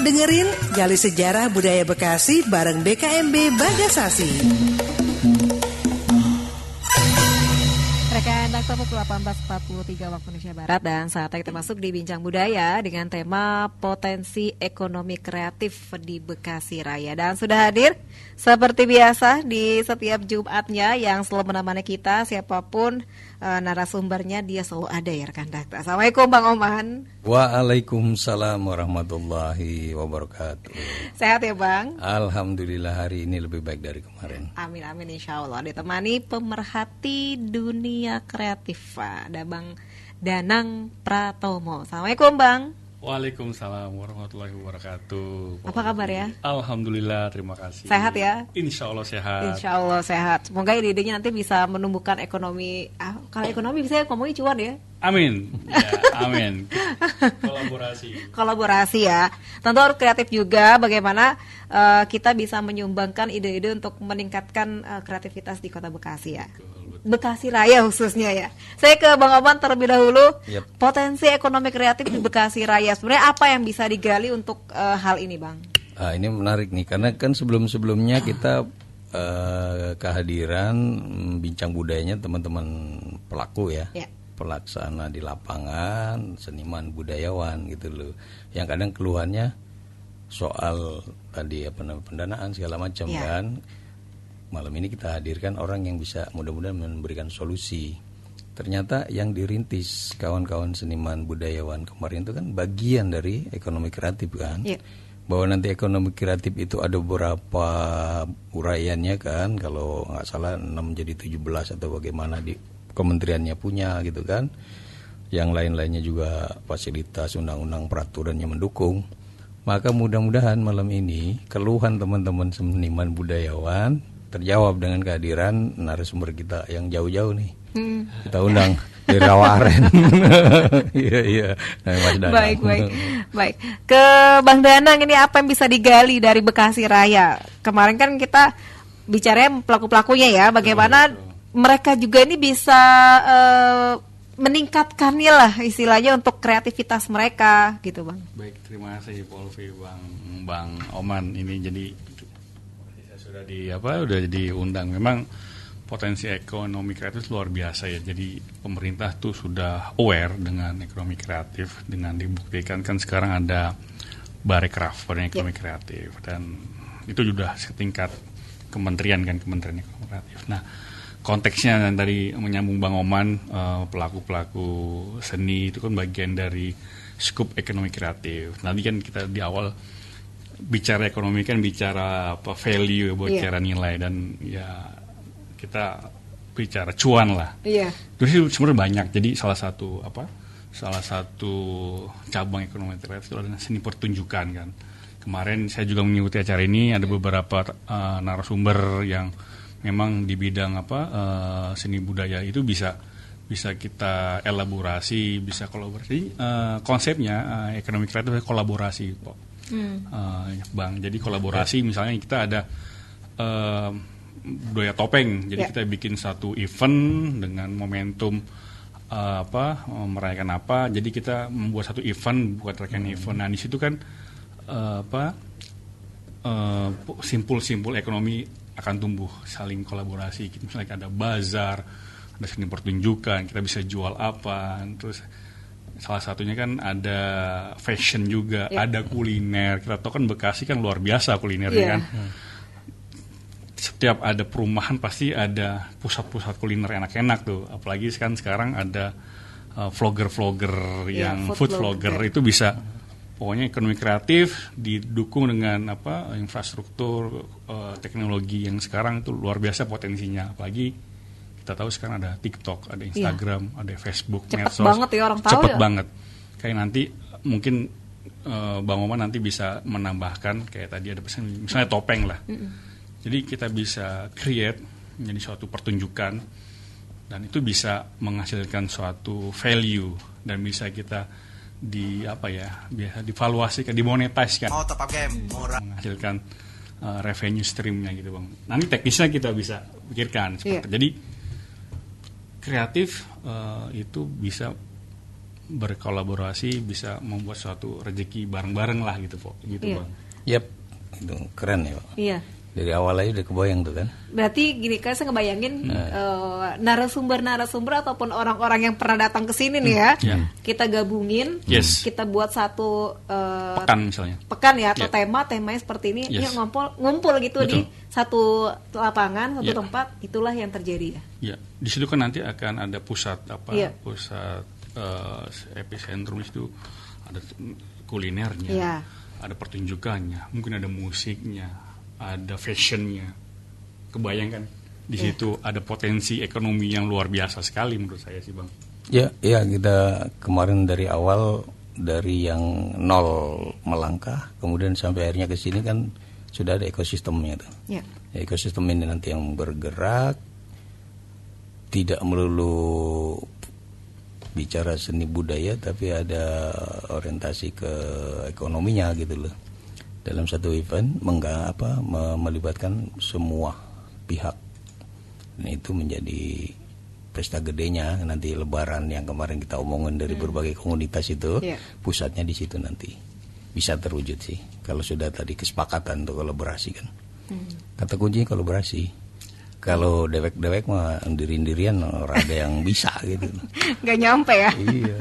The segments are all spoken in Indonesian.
dengerin Gali Sejarah Budaya Bekasi bareng BKMB Bagasasi. Rekan Dakta pukul 18.43 waktu Indonesia Barat dan saatnya kita masuk di Bincang Budaya dengan tema potensi ekonomi kreatif di Bekasi Raya. Dan sudah hadir seperti biasa di setiap Jumatnya yang selalu menemani kita, siapapun narasumbernya dia selalu ada ya rekan Dakta. Assalamualaikum Bang Oman. Waalaikumsalam warahmatullahi wabarakatuh. Sehat ya Bang? Alhamdulillah hari ini lebih baik dari kemarin. Amin amin insya Allah. Ditemani pemerhati dunia kreatif ada Bang Danang Pratomo. Assalamualaikum Bang. Waalaikumsalam warahmatullahi wabarakatuh. Apa kabar ya? Alhamdulillah, terima kasih. Sehat ya? Insya Allah sehat. Insya Allah sehat. Semoga ide-idenya nanti bisa menumbuhkan ekonomi. Kalau ekonomi bisa ngomongin cuan ya? Amin. Ya, amin. Kolaborasi ya. Tentu harus kreatif juga. Bagaimana kita bisa menyumbangkan ide-ide untuk meningkatkan kreativitas di Kota Bekasi ya. Bekasi Raya khususnya ya. Saya ke Bang Oman terlebih dahulu. Yep. Potensi ekonomi kreatif di Bekasi Raya. Sebenarnya apa yang bisa digali untuk hal ini, Bang? Ini menarik nih karena kan sebelum-sebelumnya kita kehadiran bincang budayanya teman-teman pelaku ya. Pelaksana di lapangan, seniman budayawan gitu loh. Yang kadang keluhannya soal tadi pendanaan segala macam kan. Malam ini kita hadirkan orang yang bisa mudah-mudahan memberikan solusi. Ternyata yang dirintis kawan-kawan seniman budayawan kemarin itu kan bagian dari ekonomi kreatif kan. Bahwa nanti ekonomi kreatif itu ada beberapa uraiannya kan. Kalau nggak salah 6 jadi 17 atau bagaimana di kementeriannya punya gitu kan. Yang lain-lainnya juga fasilitas undang-undang peraturannya mendukung. Maka mudah-mudahan malam ini keluhan teman-teman seniman budayawan terjawab dengan kehadiran narasumber kita yang jauh-jauh nih. Kita undang dari Rawaren. Iya. Nah, Mas Danang. Baik. Ke Bang Danang ini apa yang bisa digali dari Bekasi Raya? Kemarin kan kita bicaranya pelaku-pelakunya ya, bagaimana mereka juga ini bisa meningkatkannya lah istilahnya untuk kreativitas mereka gitu Bang. Baik, terima kasih Polvi Bang Oman ini jadi udah diundang. Memang potensi ekonomi kreatif luar biasa ya. Jadi pemerintah tuh sudah aware dengan ekonomi kreatif, dengan dibuktikan kan sekarang ada Barekraf ekonomi kreatif dan itu sudah setingkat kementerian ekonomi kreatif. Nah, konteksnya yang tadi menyambung Bang Oman, pelaku-pelaku seni itu kan bagian dari skup ekonomi kreatif. Nanti kan kita di awal bicara ekonomi kan bicara value buat cara nilai dan ya kita bicara cuan lah. Terus sebenarnya banyak. Jadi salah satu cabang ekonomi kreatif itu adalah seni pertunjukan kan. Kemarin saya juga mengikuti acara ini ada beberapa narasumber yang memang di bidang seni budaya itu bisa kita elaborasi, bisa kolaborasi. Konsepnya ekonomi kreatif kolaborasi, Pak. Bang, jadi kolaborasi misalnya kita ada budaya topeng, jadi kita bikin satu event dengan momentum merayakan apa, jadi kita membuat satu event buat rangkaian event. Nah di situ kan simpul-simpul ekonomi akan tumbuh, saling kolaborasi. Misalnya ada bazar, ada seni pertunjukan, kita bisa jual apa, terus salah satunya kan ada fashion juga, ada kuliner. Kita tahu kan Bekasi kan luar biasa kulinernya kan. Setiap ada perumahan pasti ada pusat-pusat kuliner enak-enak tuh. Apalagi kan sekarang ada vlogger-vlogger yang food vlogger itu bisa. Pokoknya ekonomi kreatif didukung dengan infrastruktur teknologi yang sekarang itu luar biasa potensinya. Apalagi kita tahu sekarang ada TikTok, ada Instagram, ada Facebook, medsos. Cepet banget ya orang tahu. Cepet banget. Kayak nanti mungkin Bang Oman nanti bisa menambahkan kayak tadi ada pesan misalnya topeng lah. Jadi kita bisa create menjadi suatu pertunjukan dan itu bisa menghasilkan suatu value dan bisa kita biasa divaluasikan, dimonetize kan. Menghasilkan revenue streamnya gitu Bang. Nanti teknisnya kita bisa pikirkan seperti. Jadi kreatif itu bisa berkolaborasi bisa membuat suatu rezeki bareng-bareng lah gitu Pak, gitu Bang. Yap, itu keren ya Pak. Iya. Dari awal aja udah kebayang tuh kan. Berarti gini kan saya ngebayangin narasumber ataupun orang-orang yang pernah datang ke sini nih ya, kita gabungin, kita buat satu pekan misalnya. Pekan ya atau temanya seperti ini, ya ngumpul gitu. Betul. Di satu lapangan, satu tempat, itulah yang terjadi ya. Ya, di situ kan nanti akan ada pusat pusat epicentrum itu, ada kulinernya, ada pertunjukannya, mungkin ada musiknya, ada fashionnya. Kebayangkan di situ ada potensi ekonomi yang luar biasa sekali menurut saya sih Bang. Ya kita kemarin dari awal dari yang nol melangkah, kemudian sampai akhirnya ke sini kan sudah ada ekosistemnya tuh. Ekosistem ini nanti yang bergerak, tidak melulu bicara seni budaya, tapi ada orientasi ke ekonominya gitu loh. Dalam satu event melibatkan semua pihak. Dan itu menjadi pesta gedenya nanti Lebaran yang kemarin kita omongin dari berbagai komunitas itu, pusatnya di situ nanti bisa terwujud sih. Kalau sudah tadi kesepakatan untuk kolaborasi kan. Kata kuncinya kolaborasi. Kalau dewek-dewek mah diri-dirian orang ada yang bisa gitu. Nggak nyampe ya. Iya.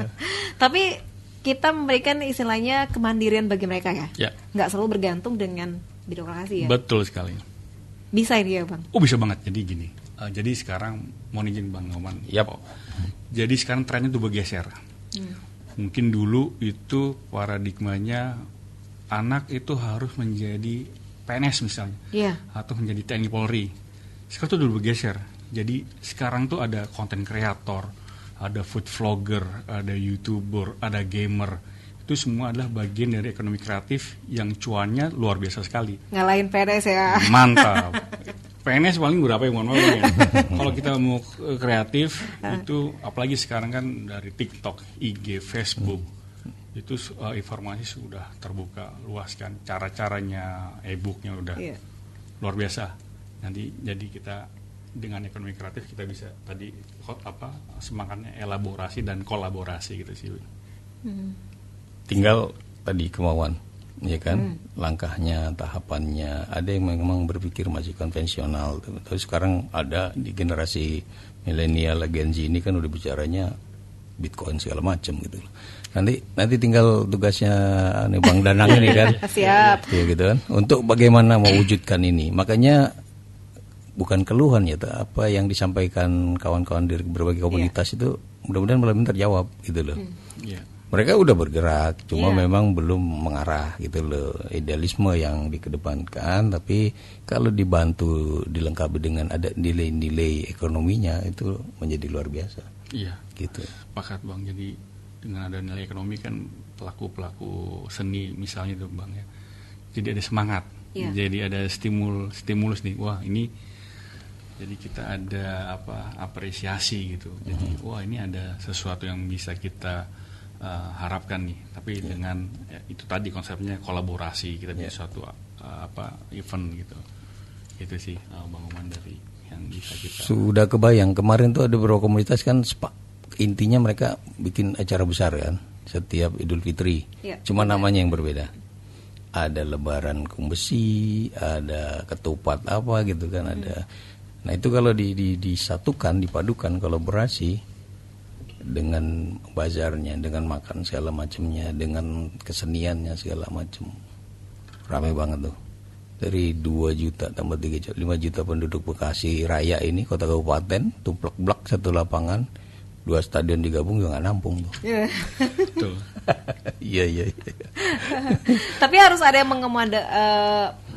Tapi kita memberikan istilahnya kemandirian bagi mereka ya. Nggak selalu bergantung dengan birokrasi ya. Betul sekali. Bisa ini ya Bang? Oh bisa banget. Jadi gini. Jadi sekarang mau izin Bang Oman. Jadi sekarang trennya tuh bergeser. Mungkin dulu itu paradigmanya anak itu harus menjadi PNS misalnya, atau menjadi TNI Polri. Sekarang tuh udah bergeser. Jadi sekarang tuh ada konten kreator, ada food vlogger, ada YouTuber, ada gamer. Itu semua adalah bagian dari ekonomi kreatif yang cuannya luar biasa sekali. Ngalahin PNS ya. Mantap. PNS paling berapa yang mau ya. Kalau kita mau kreatif itu, apalagi sekarang kan dari TikTok, IG, Facebook, itu informasi sudah terbuka luas kan. Cara-caranya, e-booknya udah luar biasa. Nanti jadi kita dengan ekonomi kreatif kita bisa tadi semangatnya elaborasi dan kolaborasi gitu sih. Tinggal tadi kemauan, ya kan, langkahnya, tahapannya. Ada yang memang berpikir masih konvensional, tapi sekarang ada di generasi milenial, Gen Z ini kan udah bicaranya Bitcoin segala macam gitu. Nanti tinggal tugasnya Bang Danang ini kan. Siap. Ya gitu kan. Untuk bagaimana mewujudkan ini. Makanya bukan keluhan ya, apa yang disampaikan kawan-kawan dari berbagai komunitas itu mudah-mudahan malam ini terjawab gitu loh. Mereka udah bergerak, cuma memang belum mengarah gitu loh. Idealisme yang dikedepankan, tapi kalau dibantu dilengkapi dengan ada nilai-nilai ekonominya itu menjadi luar biasa. Iya. Gitu. Sepakat Bang. Jadi dengan ada nilai ekonomi kan pelaku-pelaku seni misalnya itu Bang ya. Jadi ada semangat. Jadi ada stimulus nih. Wah, ini jadi kita ada apresiasi gitu. Jadi wah ini ada sesuatu yang bisa kita harapkan nih. Tapi dengan itu tadi konsepnya kolaborasi, kita bisa suatu event gitu. Itu sih Bang Oman dari yang bisa kita. Sudah kebayang kemarin tuh ada beberapa komunitas kan intinya mereka bikin acara besar kan setiap Idul Fitri. Cuma namanya yang berbeda. Ada lebaran kumbesi, ada ketupat apa gitu kan ada. Nah itu kalau disatukan, dipadukan, kolaborasi dengan bazarnya, dengan makan segala macamnya, dengan keseniannya segala macam, ramai banget tuh. Dari 2 juta tambah 3 juta, 5 juta penduduk Bekasi Raya ini, kota kabupaten, tumplek-blak satu lapangan, 2 stadion digabung juga nggak nampung tuh. Betul. Iya. Tapi harus ada yang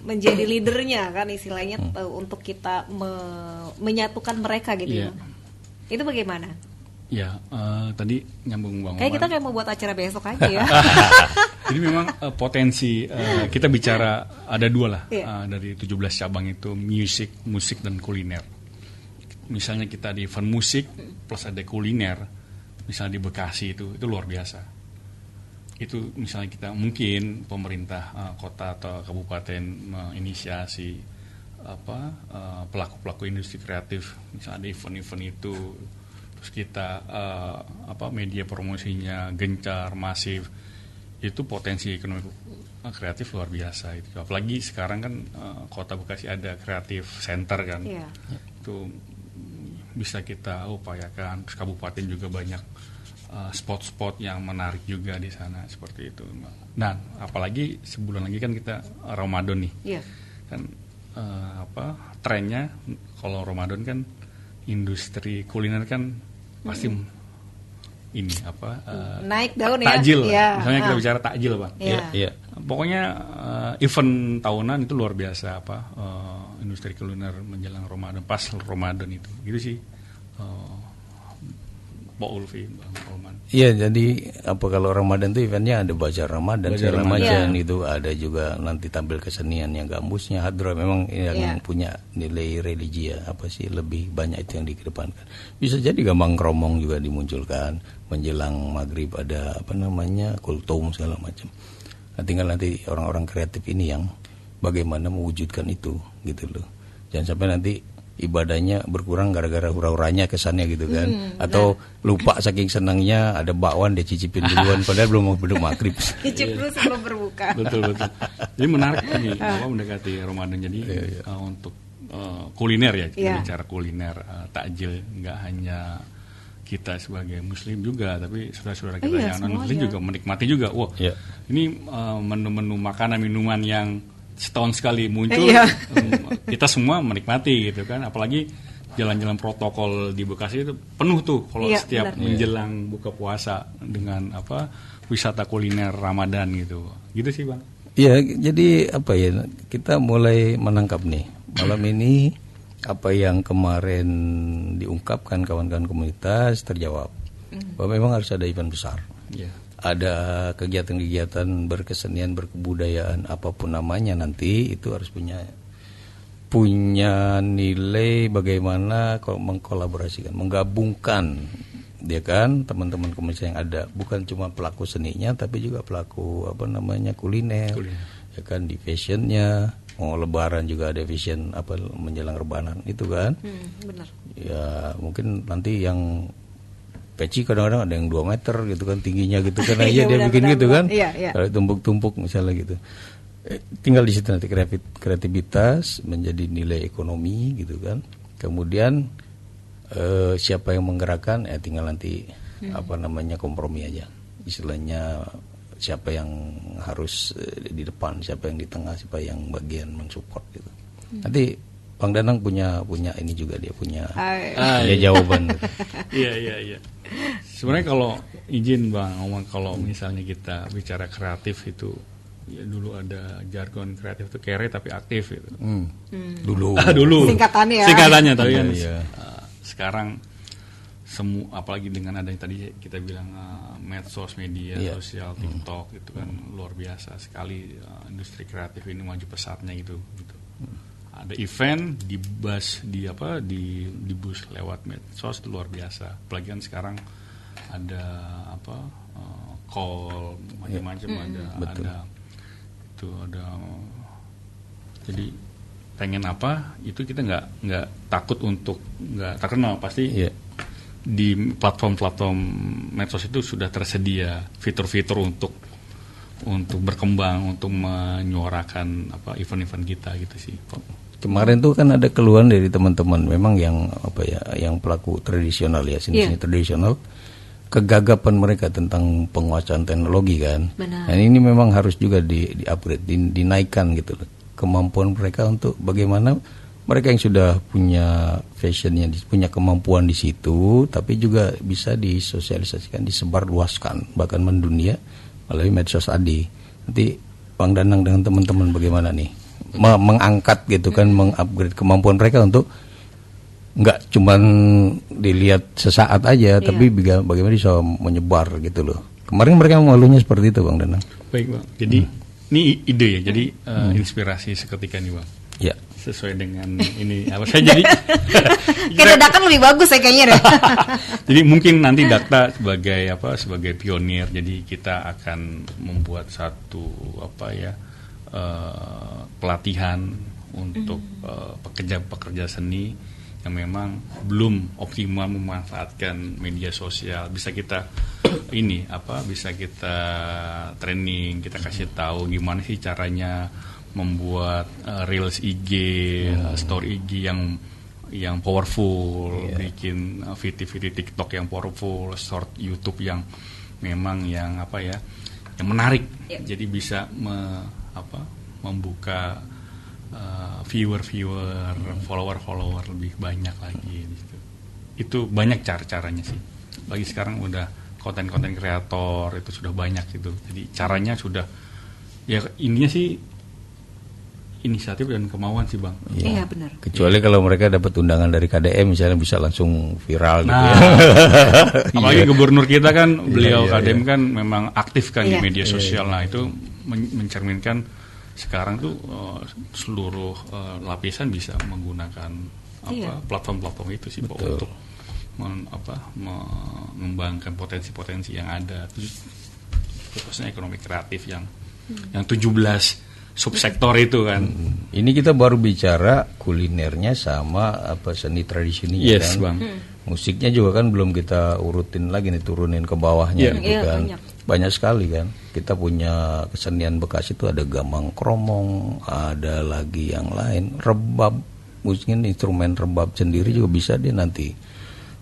menjadi leadernya kan istilahnya untuk kita menyatukan mereka gitu. Itu bagaimana? Ya, tadi nyambung Bang Oman. Kita kayak mau buat acara besok aja ya. Jadi memang potensi kita bicara ada 2 lah dari 17 cabang itu, musik dan kuliner. Misalnya kita di event musik plus ada kuliner, misalnya di Bekasi itu luar biasa. Itu misalnya kita mungkin pemerintah kota atau kabupaten menginisiasi pelaku-pelaku industri kreatif, misalnya ada event-event itu, terus terus kita media promosinya gencar, masif, itu potensi ekonomi kreatif luar biasa itu. Apalagi sekarang kan Kota Bekasi ada kreatif center kan, itu bisa kita upayakan. Terus kabupaten juga banyak spot-spot yang menarik juga di sana seperti itu. Nah, apalagi sebulan lagi kan kita Ramadan nih, kan trennya kalau Ramadan kan industri kuliner kan pasti ini naik daun takjil, ya. Misalnya kita bicara takjil, Bang. Iya. Pokoknya event tahunan itu luar biasa industri kuliner menjelang Ramadan, pas Ramadan itu. Gitu sih. Pak Ulfi, Bang Roman. Iya, jadi kalau Ramadan itu eventnya ada bazar Ramadan segala macam itu, ada juga nanti tampil kesenian yang gambusnya hadra, memang yang punya nilai religi ya, lebih banyak itu yang dikedepankan. Bisa jadi gambang kromong juga dimunculkan menjelang maghrib, ada kultum segala macam. Nah, tinggal nanti orang-orang kreatif ini yang bagaimana mewujudkan itu gitu loh. Jangan sampai nanti ibadahnya berkurang gara-gara hura-huranya kesannya gitu kan, atau lupa saking senangnya ada bakwan dia cicipin duluan padahal belum maghrib. Cicip dulu sebelum berbuka. Betul. Jadi menarik ini mendekati Ramadan. Jadi untuk kuliner ya, kita bicara kuliner, takjil nggak hanya kita sebagai Muslim juga, tapi saudara-saudara kita yang non Muslim juga menikmati juga. Ini menu-menu makanan minuman yang setahun sekali muncul, kita semua menikmati gitu kan. Apalagi jalan-jalan protokol di Bekasi itu penuh tuh kalau setiap menjelang buka puasa dengan wisata kuliner Ramadan gitu sih, Bang. Iya, jadi kita mulai menangkap nih malam ini apa yang kemarin diungkapkan kawan-kawan komunitas terjawab bahwa memang harus ada event besar. Ada kegiatan-kegiatan berkesenian, berkebudayaan, apapun namanya nanti itu harus punya nilai bagaimana mengkolaborasikan, menggabungkan dia kan teman-teman komunitas yang ada, bukan cuma pelaku seninya tapi juga pelaku kuliner. Ya kan, di fashionnya, mau lebaran juga ada fashion menjelang lebaran itu kan. Benar. Ya mungkin nanti yang peci kadang-kadang ada yang 2 meter gitu kan tingginya gitu kan aja dia bikin gitu kan. Kalau tumpuk-tumpuk misalnya gitu. Tinggal di situ nanti kreativitas menjadi nilai ekonomi gitu kan. Kemudian siapa yang menggerakkan tinggal nanti kompromi aja. Istilahnya siapa yang harus di depan, siapa yang di tengah, siapa yang bagian mensupport gitu. Nanti Bang Danang punya ini juga, dia punya jawaban. Iya. Sebenarnya kalau izin Bang Omang, kalau misalnya kita bicara kreatif itu ya dulu ada jargon kreatif itu kere tapi aktif gitu. Dulu. Singkatannya tapi kan sekarang semua, apalagi dengan ada yang tadi kita bilang medsos, media sosial, TikTok itu kan luar biasa sekali, industri kreatif ini maju pesatnya gitu. Ada event di bus di bus lewat medsos itu luar biasa. Apalagi kan sekarang ada call macam-macam ada jadi pengen itu kita nggak takut untuk nggak terkenal, pasti di platform medsos itu sudah tersedia fitur-fitur untuk berkembang, untuk menyuarakan event-event kita gitu sih. Kemarin tuh kan ada keluhan dari teman-teman memang yang yang pelaku tradisional ya, seni tradisional, kegagapan mereka tentang penguasaan teknologi kan. Benar. Dan ini memang harus juga di-upgrade, dinaikkan gitu kemampuan mereka untuk bagaimana mereka yang sudah punya fashionnya, punya kemampuan di situ, tapi juga bisa disosialisasikan, disebarluaskan, bahkan mendunia melalui medsos tadi. Nanti Bang Danang dengan teman-teman bagaimana nih mengangkat gitu kan, mengupgrade kemampuan mereka untuk nggak cuman dilihat sesaat aja, tapi bagaimana bisa menyebar gitu loh. Kemarin mereka mengeluhnya seperti itu, Bang Danang. Baik, Bang. Jadi ini ide ya, jadi inspirasi seketika nih, Bang. Ya. Sesuai dengan ini saya jadi kayak dadakan lebih bagus ya kayaknya deh. Jadi mungkin nanti Dakta sebagai pionir, jadi kita akan membuat satu pelatihan untuk pekerja seni yang memang belum optimal memanfaatkan media sosial, bisa kita bisa kita training, kita kasih tahu gimana sih caranya membuat reels IG, story IG yang powerful, bikin video TikTok yang powerful, short YouTube yang memang yang menarik. Jadi bisa membuka viewer, follower lebih banyak lagi gitu. Itu banyak caranya sih. Bagi sekarang udah konten kreator itu sudah banyak gitu. Jadi caranya sudah, ya ininya sih inisiatif dan kemauan sih, Bang. Iya, benar. Kecuali kalau mereka dapat undangan dari KDM misalnya bisa langsung viral gitu ya. Apalagi gubernur kita kan beliau KDM kan memang aktif kan di media sosial. Nah, itu mencerminkan sekarang tuh seluruh lapisan bisa menggunakan platform-platform itu sih untuk mengembangkan potensi-potensi yang ada, khususnya ekonomi kreatif yang 17 subsektor itu kan. Ini kita baru bicara kulinernya sama seni tradisinya kan. Bang. Musiknya juga kan belum kita urutin lagi nih, turunin ke bawahnya gitu kan. Banyak sekali kan. Kita punya kesenian Bekasi itu ada gambang kromong, ada lagi yang lain, rebab. Mungkin instrumen rebab sendiri juga bisa dia nanti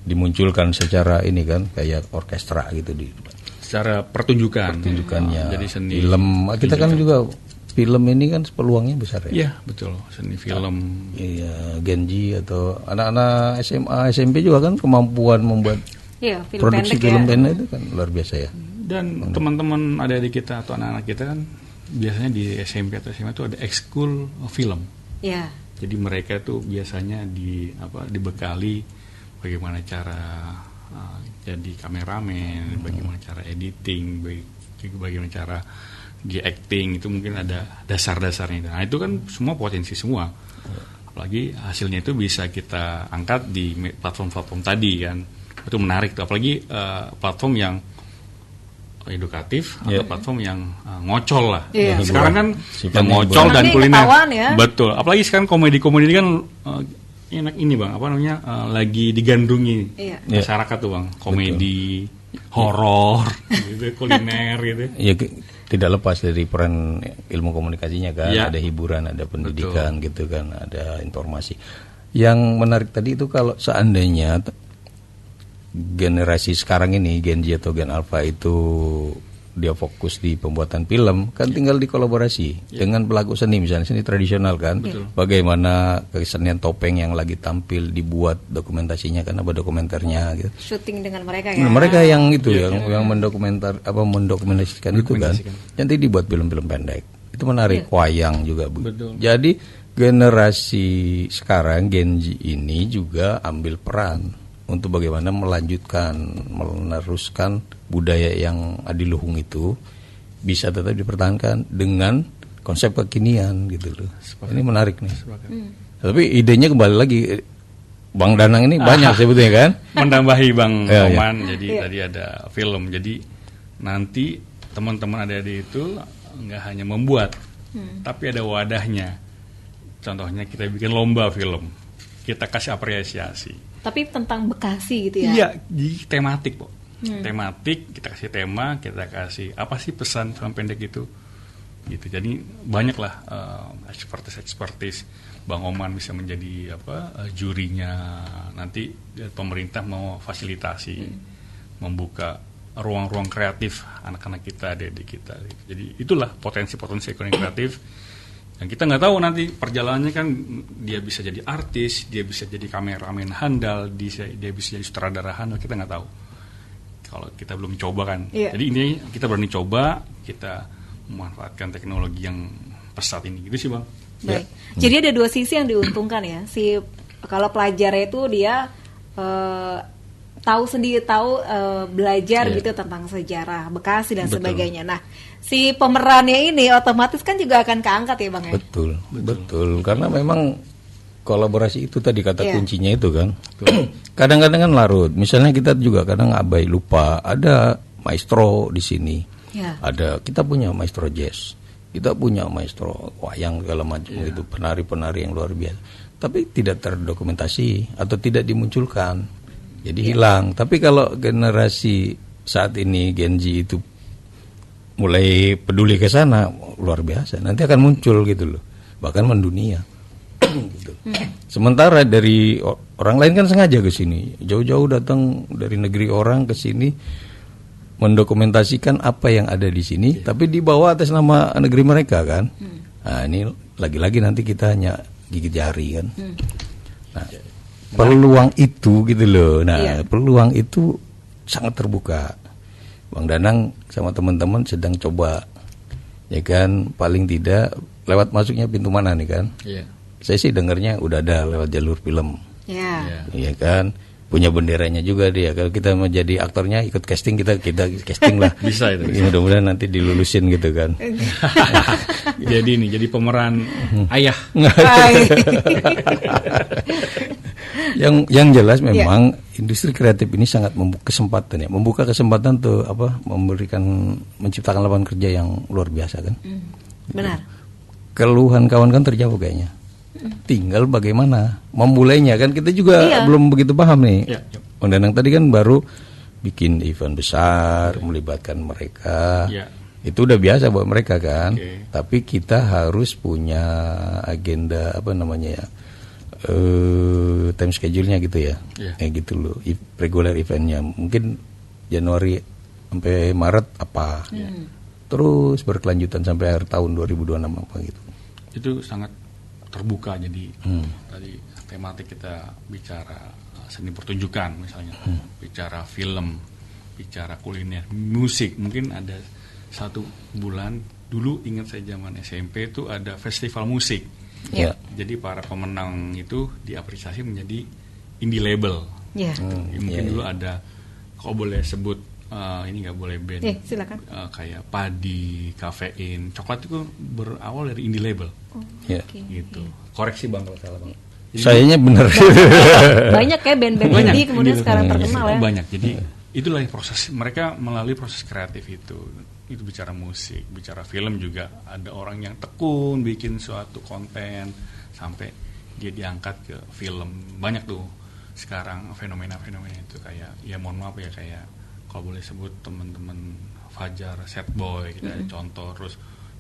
dimunculkan secara ini kan, kayak orkestra gitu secara pertunjukannya. Jadi seni film kita kan juga film ini kan peluangnya besar ya. Iya, betul. Seni film. Iya, Genji atau anak-anak SMA, SMP juga kan kemampuan membuat produksi film pendek itu kan luar biasa ya. Dan teman-teman adik-adik kita atau anak-anak kita kan biasanya di SMP atau SMA itu ada ekskul film. Iya. Jadi mereka tuh biasanya dibekali bagaimana cara jadi kameramen, bagaimana cara editing, bagaimana cara di acting, itu mungkin ada dasar-dasarnya. Nah, itu kan semua potensi semua. Apalagi hasilnya itu bisa kita angkat di platform-platform tadi kan. Itu menarik tuh, apalagi platform yang edukatif atau platform yang ngocol lah. Sekarang kan yang ngocol dan kuliner. Betul. Apalagi sekarang komedi-komedi kan enak ini, Bang, lagi digandrungi masyarakat tuh, Bang. Komedi, horor, gitu, kuliner gitu. Iya, tidak lepas dari peran ilmu komunikasinya kan. Ada hiburan, ada pendidikan gitu kan, ada informasi. Yang menarik tadi itu kalau seandainya generasi sekarang ini, Gen Z atau Gen Alpha itu dia fokus di pembuatan film, kan tinggal dikolaborasi dengan pelaku seni, misalnya seni tradisional kan. Bagaimana kesenian topeng yang lagi tampil dibuat dokumentasinya, kan apa dokumenternya gitu. Syuting dengan mereka ya. Mereka yang itu yang mendokumentasikan itu kan. Nanti dibuat film-film pendek. Itu menarik. Wayang juga. Jadi generasi sekarang Gen Z ini juga ambil peran untuk bagaimana meneruskan budaya yang adiluhung itu bisa tetap dipertahankan dengan konsep kekinian gitu loh. Ini menarik nih. Tapi idenya kembali lagi Bang Danang ini banyak sebetulnya kan. Menambahi Bang Oman, jadi tadi ada film. Jadi nanti teman-teman adik-adik itu nggak hanya membuat, tapi ada wadahnya. Contohnya kita bikin lomba film, kita kasih apresiasi. Tapi tentang Bekasi gitu ya? Iya, di tematik, Pak. Tematik, kita kasih tema, kita kasih apa sih pesan film pendek itu, gitu. Jadi banyaklah expertise. Bang Oman bisa menjadi jurinya. Nanti pemerintah mau fasilitasi, membuka ruang-ruang kreatif anak-anak kita, adik-adik kita. Jadi itulah potensi-potensi ekonomi kreatif. Dan kita nggak tahu nanti perjalanannya kan, dia bisa jadi artis, dia bisa jadi kameramen handal, dia bisa jadi sutradara handal, kita nggak tahu kalau kita belum coba kan. Jadi ini kita berani coba, kita memanfaatkan teknologi yang pesat ini, gitu sih Bang. Baik. Jadi ada dua sisi yang diuntungkan ya. Kalau pelajar itu dia tahu belajar gitu tentang sejarah Bekasi dan sebagainya. Nah, si pemerannya ini otomatis kan juga akan keangkat ya Bang ya. Betul. Karena memang kolaborasi itu tadi kata kuncinya itu kan. Kadang-kadang kan larut. Misalnya kita juga kadang abai lupa ada maestro di sini. Ada, kita punya maestro jazz. Kita punya maestro wayang segala macam gitu, penari-penari yang luar biasa. Tapi tidak terdokumentasi atau tidak dimunculkan. Jadi hilang. Tapi kalau generasi saat ini Gen Z itu mulai peduli ke sana, luar biasa. Nanti akan muncul gitu loh. Bahkan mendunia. Gitu. Sementara dari orang lain kan sengaja ke sini. Jauh-jauh datang dari negeri orang ke sini mendokumentasikan apa yang ada di sini, tapi dibawa atas nama negeri mereka kan. Nah, ini lagi-lagi nanti kita hanya gigit jari kan. Nah, peluang itu gitu loh. Nah, peluang itu sangat terbuka. Bang Danang sama teman-teman sedang coba, ya kan, paling tidak lewat masuknya pintu mana nih kan. Saya sih dengarnya udah ada lewat jalur film. Iya kan. Punya benderanya juga dia. Kalau kita mau jadi aktornya ikut casting, kita casting lah. Bisa itu. Ya, mudah-mudahan nanti dilulusin gitu kan. jadi pemeran ayah. Yang jelas memang industri kreatif ini sangat membuka kesempatan tuh menciptakan lapangan kerja yang luar biasa kan. Benar. Keluhan kawan kan terjawab kayaknya. Tinggal bagaimana memulainya kan, kita juga belum begitu paham nih. Bang Danang tadi kan baru bikin event besar melibatkan mereka. Itu udah biasa buat mereka kan. Tapi kita harus punya agenda time schedule-nya gitu ya. Kayak gitu loh. Regular event-nya mungkin Januari sampai Maret apa. Terus berkelanjutan sampai akhir tahun 2026 apa gitu. Itu sangat terbuka, jadi tadi tematik kita bicara seni pertunjukan misalnya, bicara film, bicara kuliner, musik. Mungkin ada 1 bulan dulu, ingat saya zaman SMP itu ada festival musik. Jadi para pemenang itu diapresiasi menjadi indie label. Mungkin dulu ada, kalau boleh sebut ini nggak boleh band. Silakan. Kayak Padi, Kafein, Coklat itu berawal dari indie label. Gitu. Koreksi Bang kalau salah Bang. Sayanya benar. Banyak ya band-band indie kemudian sekarang terkenal ya. Banyak. Jadi itulah proses mereka melalui proses kreatif itu. Itu bicara musik, bicara film juga ada orang yang tekun bikin suatu konten sampai dia diangkat ke film. Banyak tuh sekarang fenomena-fenomena itu, kayak ya mohon maaf ya, kayak kalau boleh sebut teman-teman Fajar, Set Boy, kita contoh. Terus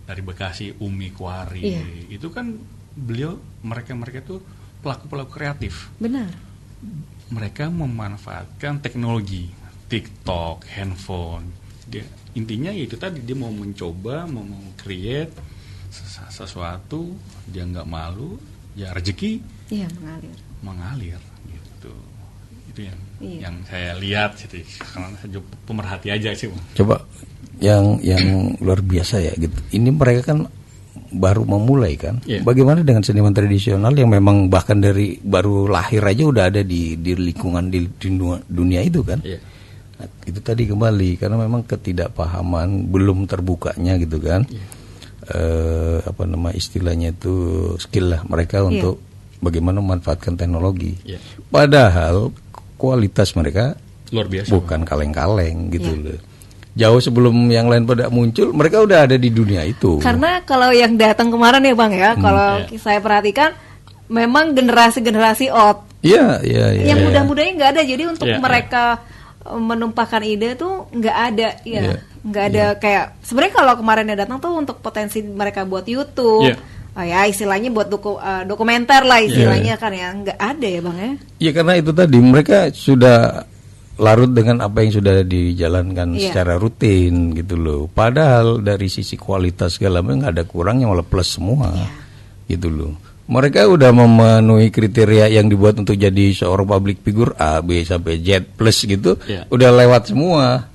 dari Bekasi Umi Kuari, itu kan mereka itu pelaku-pelaku kreatif. Benar. Mereka memanfaatkan teknologi, TikTok, handphone. Intinya itu tadi, dia mau mencoba, mau create sesuatu, dia nggak malu, ya rezeki mengalir gitu. Itu yang saya lihat sih, karena saya pemerhati aja sih Bang. Coba yang luar biasa ya gitu. Ini mereka kan baru memulai kan. Bagaimana dengan seniman tradisional yang memang bahkan dari baru lahir aja udah ada di lingkungan di dunia itu kan. Nah, itu tadi kembali karena memang ketidakpahaman, belum terbukanya gitu kan. Istilahnya itu skill lah mereka untuk bagaimana memanfaatkan teknologi. Padahal kualitas mereka luar biasa, bukan kaleng-kaleng gitu loh. Jauh sebelum yang lain pada muncul, mereka udah ada di dunia itu. Karena kalau yang datang kemarin ya Bang ya, kalau saya perhatikan memang generasi out. Yang muda-mudanya nggak ada, jadi untuk mereka menumpahkan ide tuh nggak ada, nggak ada kayak sebenarnya kalau kemarin yang datang tuh untuk potensi mereka buat YouTube. Istilahnya buat dokumenter lah istilahnya kan ya, nggak ada ya Bang ya. Iya, karena itu tadi mereka sudah larut dengan apa yang sudah dijalankan secara rutin gitu loh. Padahal dari sisi kualitas segala macam nggak ada kurangnya, malah plus semua gitu loh. Mereka udah memenuhi kriteria yang dibuat untuk jadi seorang public figure A, B sampai Z plus gitu, udah lewat semua.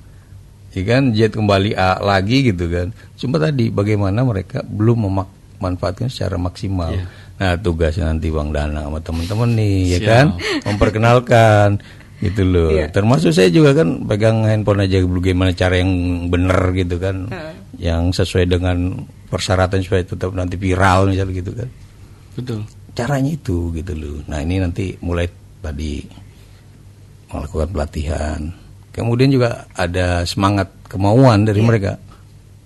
Ya kan, Z kembali A lagi gitu kan. Cuma tadi bagaimana mereka belum memanfaatkan secara maksimal. Nah, tugasnya nanti Bang Danang sama teman-teman nih ya kan, memperkenalkan gitu loh. Termasuk saya juga kan pegang handphone aja, bagaimana cara yang benar gitu kan, yang sesuai dengan persyaratan supaya tetap nanti viral misalnya gitu kan. Betul. Caranya itu gitu loh. Nah, ini nanti mulai tadi melakukan pelatihan. Kemudian juga ada semangat kemauan dari mereka.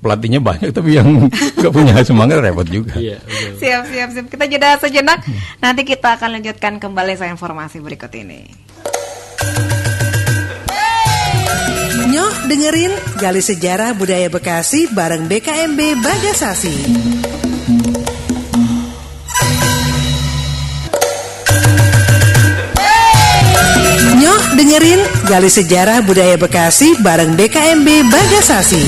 pelatihnya banyak tapi yang nggak punya semangat repot juga. Iya, Siap. Kita jeda sejenak. Nanti kita akan lanjutkan kembali saya informasi berikut ini. Nyoh dengerin Gali Sejarah Budaya Bekasi bareng BKMB Bagasasi. Nyoh dengerin Gali Sejarah Budaya Bekasi bareng BKMB Bagasasi.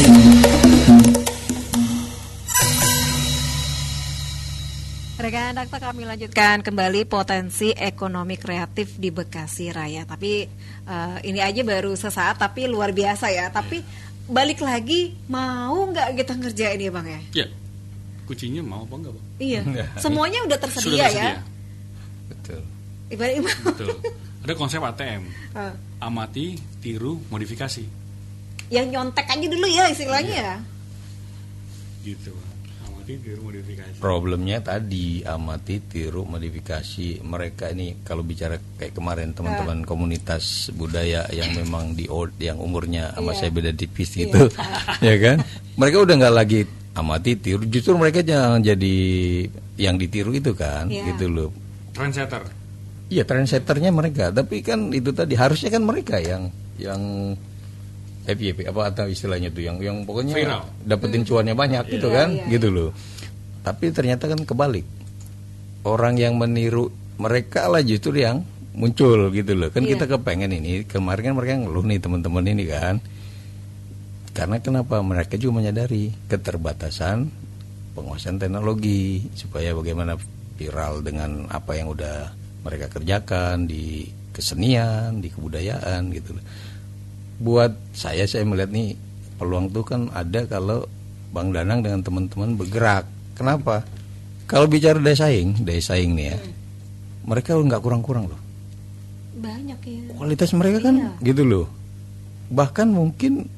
Rekan Dakta, kami lanjutkan kembali potensi ekonomi kreatif di Bekasi Raya. Tapi ini aja baru sesaat tapi luar biasa ya. Tapi balik lagi, mau nggak kita ngerjain ya Bang ya? Iya. Kuncinya mau apa enggak, Bang? Iya. Semuanya udah tersedia, Sudah tersedia. ya. Betul. Ibarat Betul. Ada konsep ATM. Amati, tiru, modifikasi. yang nyontek aja dulu ya istilahnya ya. Gitu. Amati, tiru, modifikasi. Problemnya tadi amati, tiru, modifikasi. Mereka ini kalau bicara kayak kemarin teman-teman komunitas budaya yang memang yang umurnya sama saya beda tipis gitu, ya kan? Mereka udah nggak lagi amati, tiru. Justru mereka jangan jadi yang ditiru itu kan, gitu loh. Trendsetter. Iya, trendsetternya mereka. Tapi kan itu tadi harusnya kan mereka yang FYP apa atau istilahnya tuh yang pokoknya viral, dapetin cuannya banyak gitu kan, gitu loh. Tapi ternyata kan kebalik. Orang yang meniru mereka lah justru yang muncul gitu loh. Kan kita kepengen ini, kemarin kan mereka ngeluh nih teman-teman ini kan. Karena kenapa? Mereka juga menyadari keterbatasan penguasaan teknologi supaya bagaimana viral dengan apa yang udah mereka kerjakan di kesenian, di kebudayaan gitu loh. Buat saya melihat nih peluang tuh kan ada kalau Bang Danang dengan teman-teman bergerak. Kenapa? Kalau bicara daya saing nih ya, mereka nggak kurang-kurang loh. Banyak ya. Kualitas mereka kan gitu loh. Bahkan mungkin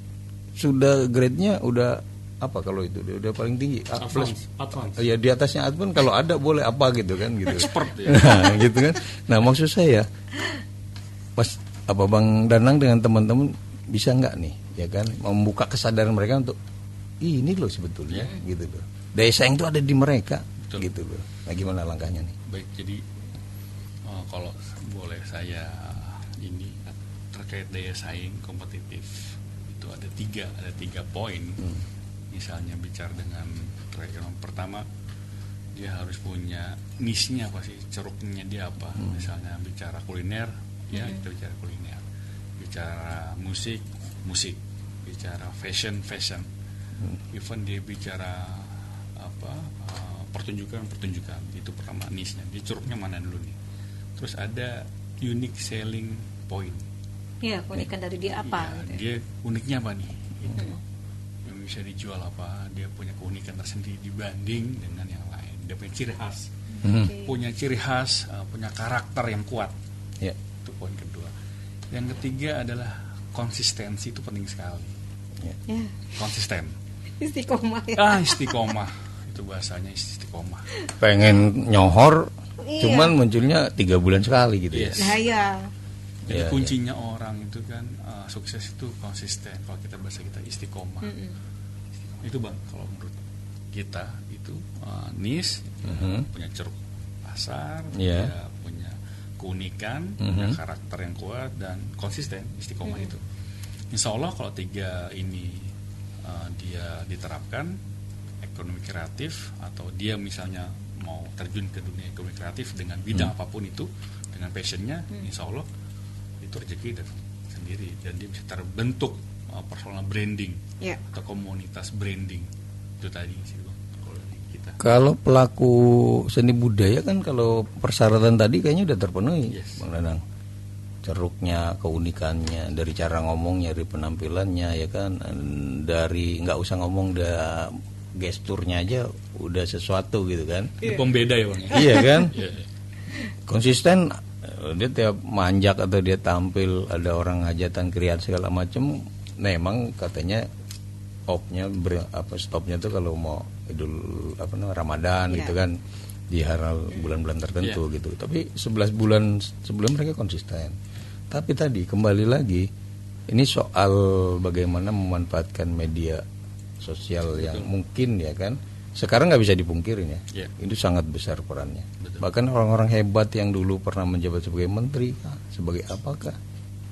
sudah grade-nya udah apa kalau itu udah paling tinggi Advance. Ya di atasnya advance kalau ada boleh apa gitu kan gitu. Expert ya. Nah, gitu kan. Nah maksud saya pas apa Bang Danang dengan teman-teman bisa nggak nih ya kan membuka kesadaran mereka untuk ini loh sebetulnya gitu loh. Daya saing itu ada di mereka. Betul. Gitu loh. Nah gimana langkahnya nih? Baik, jadi kalau boleh saya ini terkait daya saing kompetitif itu ada tiga poin. Misalnya bicara dengan regional, pertama dia harus punya niche-nya apa sih, ceruknya dia apa. Misalnya bicara kuliner, ya kita bicara kuliner. Bicara musik, bicara fashion. Even dia bicara apa pertunjukan itu pertama niche-nya. Dia ceruknya mana dulu nih. Terus ada unique selling point. Iya, keunikan dari dia apa? Ya, dia uniknya apa nih? Itu yang bisa dijual apa? Dia punya keunikan tersendiri dibanding dengan yang lain. Dia punya ciri khas, punya ciri khas, punya karakter yang kuat. Itu poin kedua. Yang ketiga adalah konsistensi, itu penting sekali. Konsisten. Istiqomah ya. Istiqomah. Itu bahasanya istiqomah. Pengen nyohor, cuman munculnya 3 bulan sekali gitu ya. Nah ya. Jadi kuncinya orang itu kan sukses itu konsisten. Kalau kita bahasa kita istiqomah. Itu Bang, kalau menurut kita itu niche, punya ceruk pasar, dia punya keunikan, punya karakter yang kuat dan konsisten, istiqomah itu. Insya Allah kalau 3 ini dia diterapkan, ekonomi kreatif atau dia misalnya mau terjun ke dunia ekonomi kreatif dengan bidang apapun itu, dengan passionnya, insya Allah itu rezeki sendiri dan dia bisa terbentuk personal branding atau komunitas branding. Itu tadi sih Bang, kalau dari kita. Kalau pelaku seni budaya kan kalau persyaratan tadi kayaknya udah terpenuhi, Bang Danang. Ceruknya, keunikannya, dari cara ngomongnya, dari penampilannya ya kan, dari nggak usah ngomong gesturnya aja udah sesuatu gitu kan. Itu pembeda ya Bang. Iya kan? Konsisten. Dia tiap manjak atau dia tampil ada orang hajatan kriat segala macam, memang katanya stopnya tuh kalau mau Ramadan gitu kan, di hari bulan-bulan tertentu gitu. Tapi 11 bulan sebelum mereka konsisten. Tapi tadi kembali lagi ini soal bagaimana memanfaatkan media sosial yang mungkin ya kan sekarang nggak bisa dipungkirin ya. Itu sangat besar perannya. Bahkan orang-orang hebat yang dulu pernah menjabat sebagai menteri, sebagai apakah,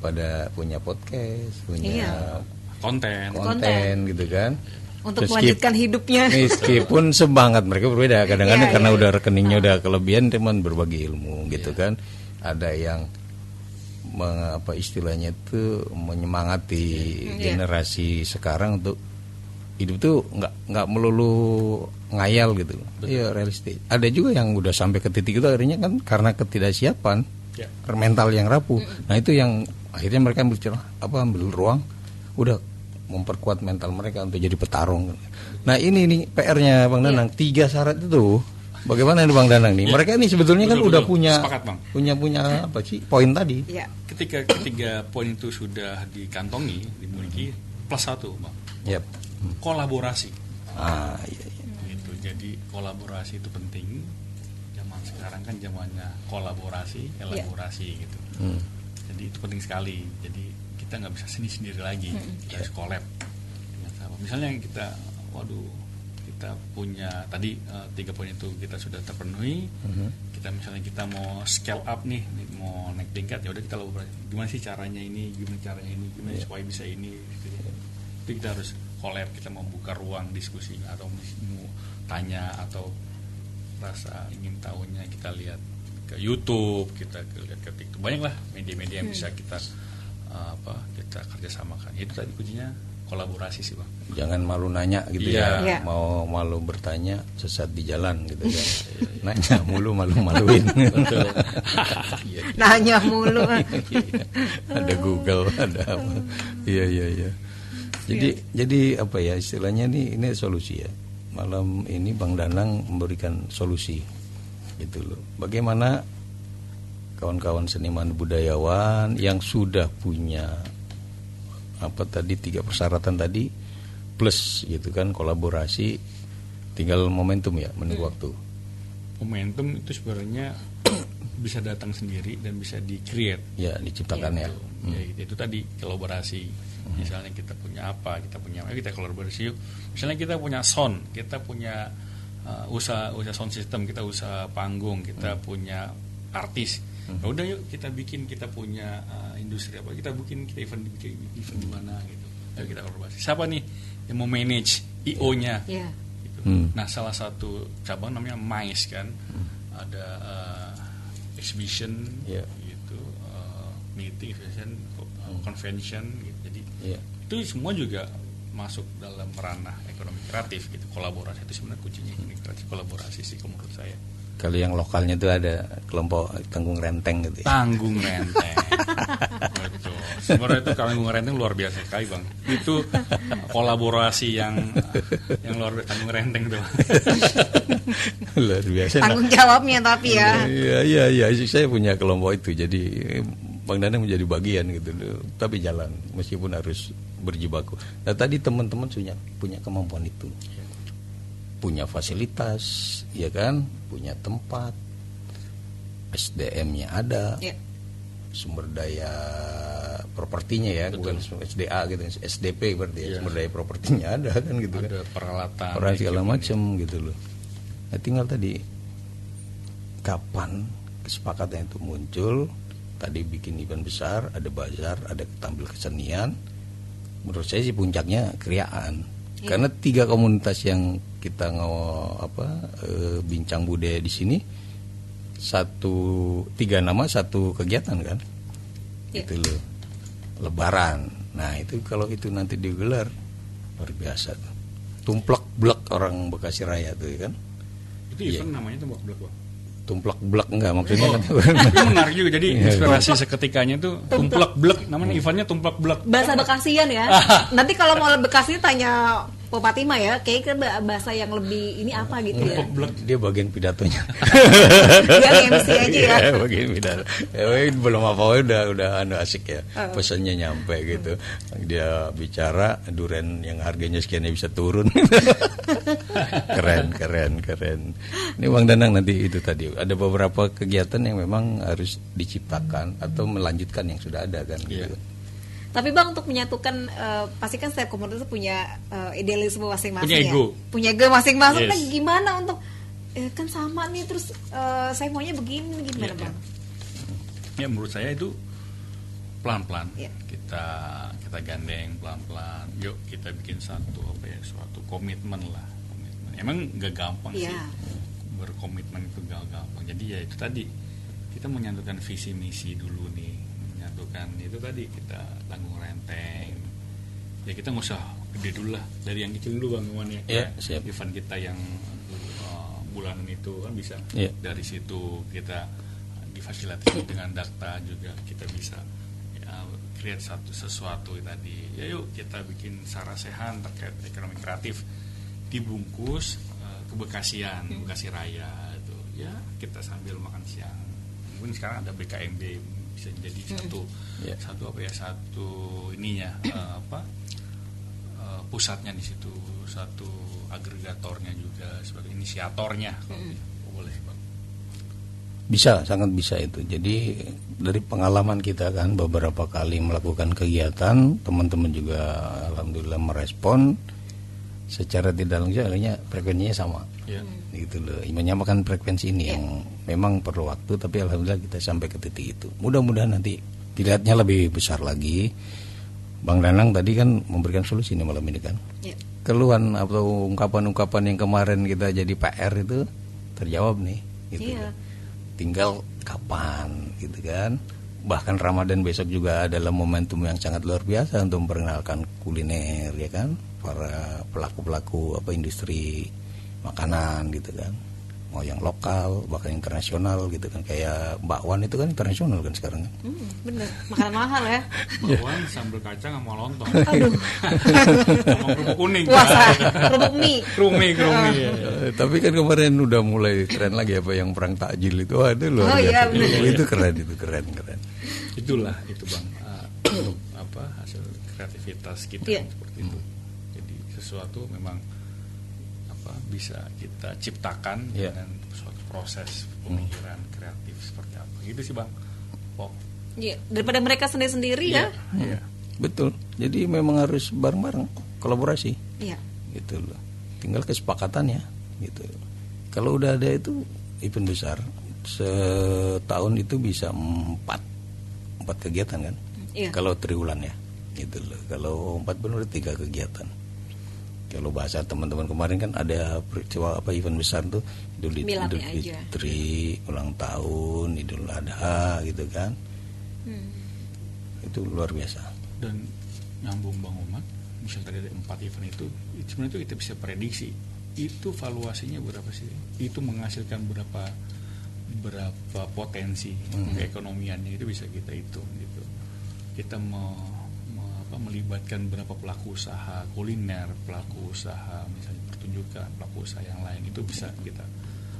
pada punya podcast, punya konten gitu kan. Untuk melanjutkan hidupnya. Meskipun semangat mereka berbeda. Kadang-kadang karena udah rekeningnya udah kelebihan, teman berbagi ilmu gitu kan. Ada yang istilahnya itu menyemangati generasi sekarang untuk hidup tuh nggak melulu ngayal gitu. Iya, realistis. Ada juga yang udah sampai ke titik itu akhirnya kan karena ketidaksiapan mental yang rapuh. Nah itu yang akhirnya mereka ambil ruang, udah memperkuat mental mereka untuk jadi petarung. Nah ini PR-nya Bang Danang, 3 syarat itu. Bagaimana nih Bang Danang nih? Mereka ini sebetulnya kan udah punya apa sih poin tadi? Ketika ketiga poin itu sudah dikantongi, dimiliki, plus 1 Bang. Kolaborasi. Gitu. Jadi kolaborasi itu penting. Zaman sekarang kan zamannya kolaborasi, elaborasi gitu. Jadi itu penting sekali. Jadi kita nggak bisa sendiri lagi, kita harus collab. Misalnya kita punya tadi 3 poin itu kita sudah terpenuhi. Misalnya kita mau scale up nih, mau naik tingkat, ya udah kita lakukan. Gimana sih caranya ini? Gimana supaya bisa ini? Gitu. Itu kita harus collab, kita mau buka ruang diskusi atau mau tanya atau rasa ingin tahunya kita lihat ke YouTube, kita lihat ke TikTok, banyaklah media-media yang bisa kita kita kerjasamakan. Itu tadi kuncinya kolaborasi sih Bang. Jangan malu nanya gitu ya. Mau malu bertanya sesat di jalan gitu kan. Nanya mulu malu-maluin. Nanya mulu. Ada Google, ada apa. Iya. Jadi apa ya istilahnya ini solusi ya. Malam ini Bang Danang memberikan solusi gitu loh. Bagaimana kawan-kawan seniman budayawan yang sudah punya 3 persyaratan tadi plus gitu kan, kolaborasi, tinggal momentum ya, menunggu waktu. Momentum itu sebenarnya bisa datang sendiri dan bisa di-create. Ya, diciptakan ya. Itu tadi kolaborasi. Misalnya kita punya kita kolaborasi yuk. Misalnya kita punya sound, kita punya usaha sound system, kita usaha panggung, kita punya artis. Ya udah yuk kita punya industri apa, kita event di mana gitu. Ayo kita kolaborasi. Siapa nih yang mau manage IO-nya? Gitu. Nah, salah satu cabang namanya MICE kan. Ada exhibition gitu, meeting, convention gitu. Jadi itu semua juga masuk dalam ranah ekonomi kreatif gitu. Kolaborasi itu sebenarnya kuncinya ekonomi kreatif, kolaborasi sih menurut saya. Kalau yang lokalnya itu ada kelompok Tanggung Renteng gitu ya. Tanggung Renteng. Betul. Sebenarnya itu Tanggung Renteng luar biasa sekali Bang. Itu kolaborasi yang luar biasa, Tanggung Renteng tuh. Luar biasa. Tanggung jawabnya tapi ya. Iya. Saya punya kelompok itu. Jadi Bang Danang menjadi bagian gitu, tapi jalan meskipun harus berjibaku. Nah tadi teman-teman punya kemampuan itu, punya fasilitas, ya kan, punya tempat, SDM-nya ada, sumber daya propertinya ya, bukan SDA gitu, SDP berarti sumber daya propertinya ada kan gitu ada kan, peralatan segala macam gitu loh. Nah tinggal tadi kapan kesepakatan itu muncul. Tadi bikin event besar, ada bazar, ada tampil kesenian. Menurut saya sih puncaknya kriaan. Karena 3 komunitas yang kita bincang budaya di sini, 3 nama 1 kegiatan kan, itu loh, Lebaran. Nah itu kalau itu nanti digelar luar biasa tuh. Tumplek blek orang Bekasi Raya tuh kan. Itu event namanya tumplek blek Bang. Tumplek blek enggak maksudnya kan. Itu menarik juga, jadi inspirasi seketikanya itu tumplek blek, namanya eventnya tumplek blek. Bahasa Bekasian ya. Nanti kalau mau Bekasi tanya Po Patima ya, kayaknya bahasa yang lebih ini apa gitu ya. Dia bagian pidatonya. Dia MC aja ya. Bagian pidato. Belum apa udah asik ya. Pesannya nyampe gitu. Dia bicara duren yang harganya sekiannya bisa turun. Keren. Ini Bang Danang nanti itu tadi ada beberapa kegiatan yang memang harus diciptakan atau melanjutkan yang sudah ada kan gitu. Tapi Bang, untuk menyatukan, pasti kan setiap komunitas punya idealisme masing-masing, punya ego. Punya ego masing-masing. Yes. Nah, gimana untuk kan sama nih, terus saya maunya begini, gimana Bang? Ya menurut saya itu pelan-pelan Ya. kita gandeng pelan-pelan. Yuk kita bikin suatu komitmen lah. Emang gak gampang sih berkomitmen, itu gak gampang. Jadi ya itu tadi, kita menyatukan visi misi dulu nih, menyatukan itu tadi, kita tanggung renteng. Ya kita nggak usah gede dulu lah, dari yang kecil dulu Bang Iwan ya. Siap. Event kita yang bulanan itu kan bisa dari situ kita difasilitasi dengan data juga, kita bisa create sesuatu tadi. Ya yuk kita bikin sarasehan terkait ekonomi kreatif dibungkus kebekasian, Bekasi Raya itu. Ya kita sambil makan siang. Mungkin sekarang ada BKMB, bisa jadi satu ininya pusatnya di situ, satu agregatornya juga sebagai inisiatornya. Boleh Bang. Bisa, sangat bisa itu. Jadi dari pengalaman kita kan beberapa kali melakukan kegiatan, teman-teman juga alhamdulillah merespon secara tidak langsung, akhirnya frekuensinya sama. Gitu loh. Menyamakan frekuensi ini yang memang perlu waktu, tapi alhamdulillah kita sampai ke titik itu. Mudah-mudahan nanti dilihatnya lebih besar lagi. Bang Danang tadi kan memberikan solusi nih malam ini kan. Keluhan atau ungkapan-ungkapan yang kemarin kita jadi PR itu terjawab nih gitu. Tinggal kapan gitu kan. Bahkan Ramadan besok juga adalah momentum yang sangat luar biasa untuk memperkenalkan kuliner ya kan, para pelaku-pelaku industri makanan gitu kan, mau yang lokal bahkan internasional gitu kan, kayak bakwan itu kan internasional kan sekarang kan. Bener, makanan mahal ya. Bakwan sambal kacang sama lontong. Aduh. Sama kerupuk kuning. Puasa, kerupuk mie. Kerumi. Tapi kan kemarin udah mulai tren lagi yang perang takjil itu, ada luar biasa. Itu keren. Itulah itu Bang, hasil kreativitas kita seperti itu. Jadi sesuatu memang bisa kita ciptakan dengan suatu proses pemikiran kreatif seperti apa. Gitu sih Bang. Daripada mereka sendiri-sendiri ya. Betul. Jadi memang harus bareng-bareng, kolaborasi. Iya. Gitu loh. Tinggal kesepakatannya gitu. Kalau udah ada itu event besar, setahun itu bisa 4 kegiatan kan. Kalau triwulan ya. Gitu loh. Kalau 4 benar 3 kegiatan. Kalau bahasa teman-teman kemarin kan ada peristiwa event besar tuh, Idul Fitri, ulang tahun, Idul Adha gitu kan. Itu luar biasa. Dan nyambung Bang Oman, misalnya tadi ada 4 event itu sebenarnya itu kita bisa prediksi itu valuasinya berapa sih, itu menghasilkan berapa potensi keekonomiannya, itu bisa kita hitung gitu. Kita melibatkan berapa pelaku usaha kuliner, pelaku usaha misalnya pertunjukan, pelaku usaha yang lain, itu bisa kita,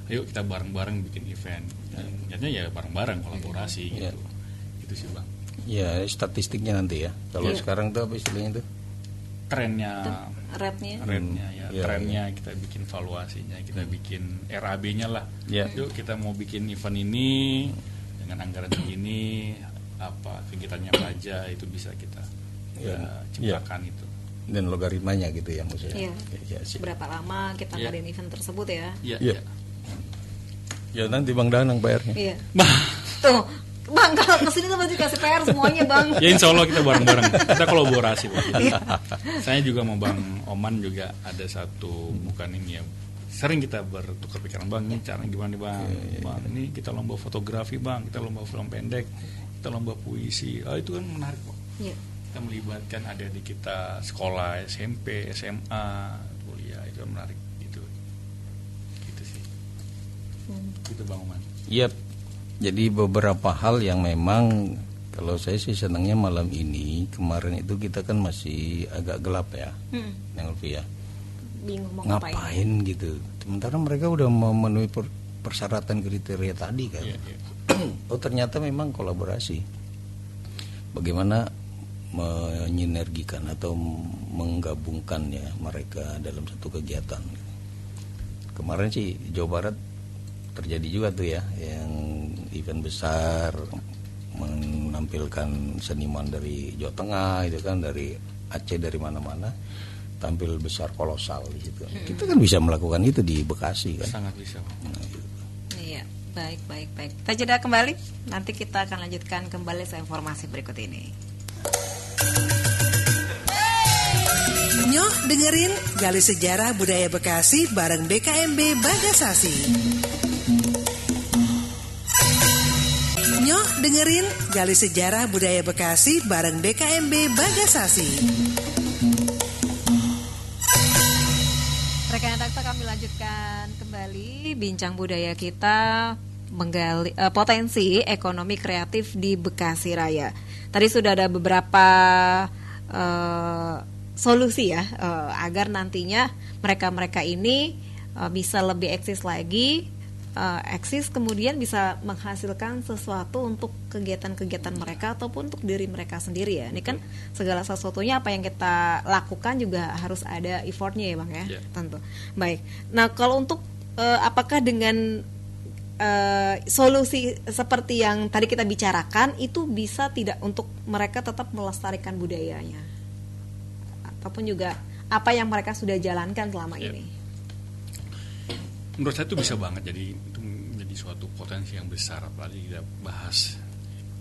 ayo kita bareng-bareng bikin event, dan nyatanya ya bareng-bareng kolaborasi gitu. Itu sih Bang. Ya statistiknya nanti ya. Kalau sekarang tuh apa istilahnya tuh? Trennya trennya kita bikin valuasinya, kita bikin RAB-nya lah. Yuk kita mau bikin event ini dengan anggaran segini, apa kegiatannya apa aja, itu bisa kita ciptakan itu. Dan logaritmanya gitu ya maksudnya. Berapa lama kita ngadain event tersebut ya? Ya nanti Bang Danang bayarnya. Tuh Bang, kalau kesini tuh pasti kasih PR semuanya Bang. Ya insya Allah kita bareng-bareng, kita kolaborasi Bang. Saya juga mau Bang Oman juga ada satu, bukan ini ya, sering kita bertukar pikiran Bang, ini cara gimana nih Bang. Bang ini kita lomba fotografi Bang, kita lomba film pendek, kita lomba puisi. Itu kan menarik Bang. Kita melibatkan adik-adik kita sekolah SMP, SMA, kuliah, itu menarik gitu sih. Gitu Bang Oman. Jadi beberapa hal yang memang kalau saya sih senangnya malam ini, kemarin itu kita kan masih agak gelap ya, Neng Ulfi ya. Bingung mau ngapain gitu. Sementara mereka udah memenuhi persyaratan kriteria tadi kan. Oh ternyata memang kolaborasi. Bagaimana menyinergikan atau menggabungkan ya mereka dalam satu kegiatan. Kemarin sih Jawa Barat terjadi juga tuh ya, yang event besar menampilkan seniman dari Jawa Tengah itu kan, dari Aceh, dari mana-mana tampil besar kolosal di situ. Kita kan bisa melakukan itu di Bekasi kan. Sangat bisa. Nah, gitu. Iya, baik. Kita jeda kembali. Nanti kita akan lanjutkan kembali informasi berikut ini. Nyoh dengerin Gali Sejarah Budaya Bekasi bareng BKMB Bagasasi. Nyoh dengerin Gali Sejarah Budaya Bekasi bareng BKMB Bagasasi. Rekan Dakta, kami lanjutkan kembali bincang budaya kita menggali potensi ekonomi kreatif di Bekasi Raya. Tadi sudah ada beberapa solusi ya agar nantinya mereka ini bisa lebih eksis kemudian bisa menghasilkan sesuatu untuk kegiatan-kegiatan mereka ataupun untuk diri mereka sendiri ya. Ini kan segala sesuatunya apa yang kita lakukan juga harus ada effortnya ya Bang ya, tentu. Baik. Nah kalau untuk apakah dengan solusi seperti yang tadi kita bicarakan itu bisa tidak untuk mereka tetap melestarikan budayanya, ataupun juga apa yang mereka sudah jalankan selama ini? Menurut saya itu bisa banget, jadi itu menjadi suatu potensi yang besar, apalagi kita bahas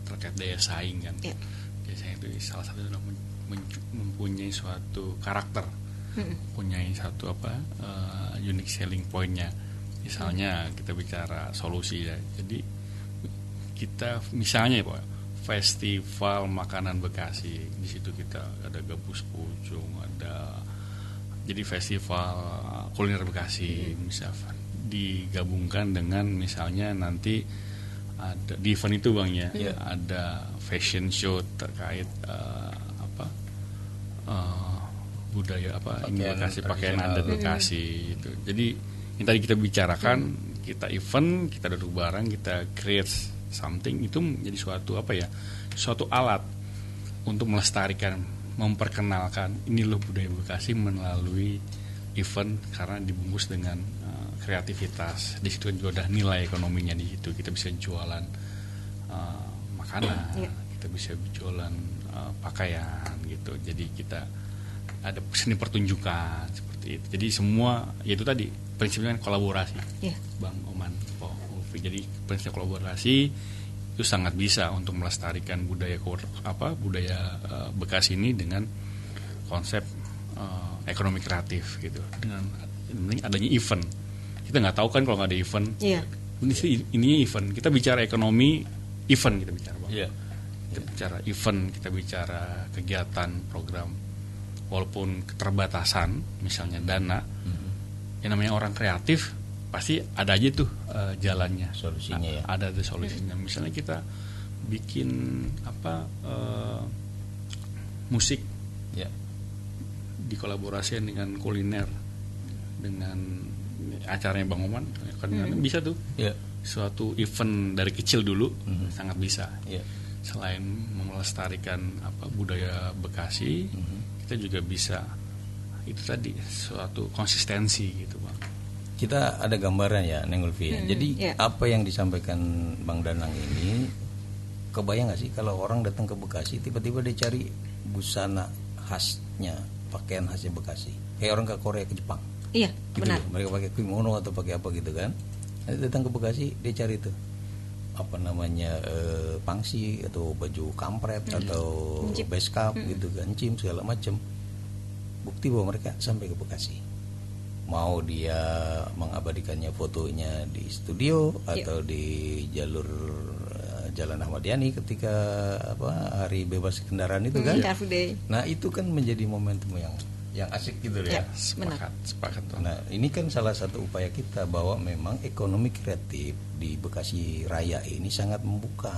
terkait daya saing kan. Daya saing itu salah satu adalah mempunyai suatu karakter, mempunyai satu unique selling point-nya. Misalnya kita bicara solusi ya, jadi kita misalnya ya Pak, festival makanan Bekasi, di situ kita ada gabus pucung, ada jadi festival kuliner Bekasi misalnya digabungkan dengan misalnya nanti ada di event itu Bang ya, ada fashion show terkait budaya ini Bekasi, pakaian adat Bekasi itu. Jadi yang tadi kita bicarakan, kita event, kita duduk bareng, kita create something, itu menjadi suatu alat untuk melestarikan, memperkenalkan ini loh budaya Bekasi melalui event, karena dibungkus dengan kreativitas. Di situ juga ada nilai ekonominya, di situ kita bisa jualan makanan, kita bisa jualan pakaian gitu. Jadi kita ada seni pertunjukan seperti itu. Jadi semua yaitu tadi prinsipnya kolaborasi. Bang Oman, jadi prinsip kolaborasi itu sangat bisa untuk melestarikan budaya Bekasi ini dengan konsep ekonomi kreatif gitu, dengan adanya event. Kita nggak tahu kan kalau nggak ada event. Ini event, kita bicara ekonomi event, kita bicara kita bicara event, kita bicara kegiatan program, walaupun keterbatasan misalnya dana, yang namanya orang kreatif pasti ada aja tuh jalannya, solusinya ada solusinya. Misalnya kita bikin musik dikolaborasikan dengan kuliner, dengan acaranya Bang Oman kan bisa tuh suatu event dari kecil dulu, sangat bisa. Selain melestarikan budaya Bekasi, kita juga bisa itu tadi suatu konsistensi gitu Bang. Kita ada gambaran ya Neng Ulfi. Jadi apa yang disampaikan Bang Danang ini, kebayang gak sih kalau orang datang ke Bekasi tiba-tiba dia cari busana khasnya, pakaian khasnya Bekasi, kayak orang ke Korea, ke Jepang. Iya, gitu benar. Loh. Mereka pakai kimono atau pakai apa gitu kan. Nanti datang ke Bekasi dia cari tuh pangsi atau baju kampret atau beskap gitu kan, cim segala macam. Bukti bahwa mereka sampai ke Bekasi. Mau dia mengabadikannya fotonya di studio atau di jalur Jalan Ahmad Yani ketika hari bebas kendaraan itu kan. Nah, itu kan menjadi momentum yang asik gitu ya. Sepakat. Nah, ini kan salah satu upaya kita bahwa memang ekonomi kreatif di Bekasi Raya ini sangat membuka.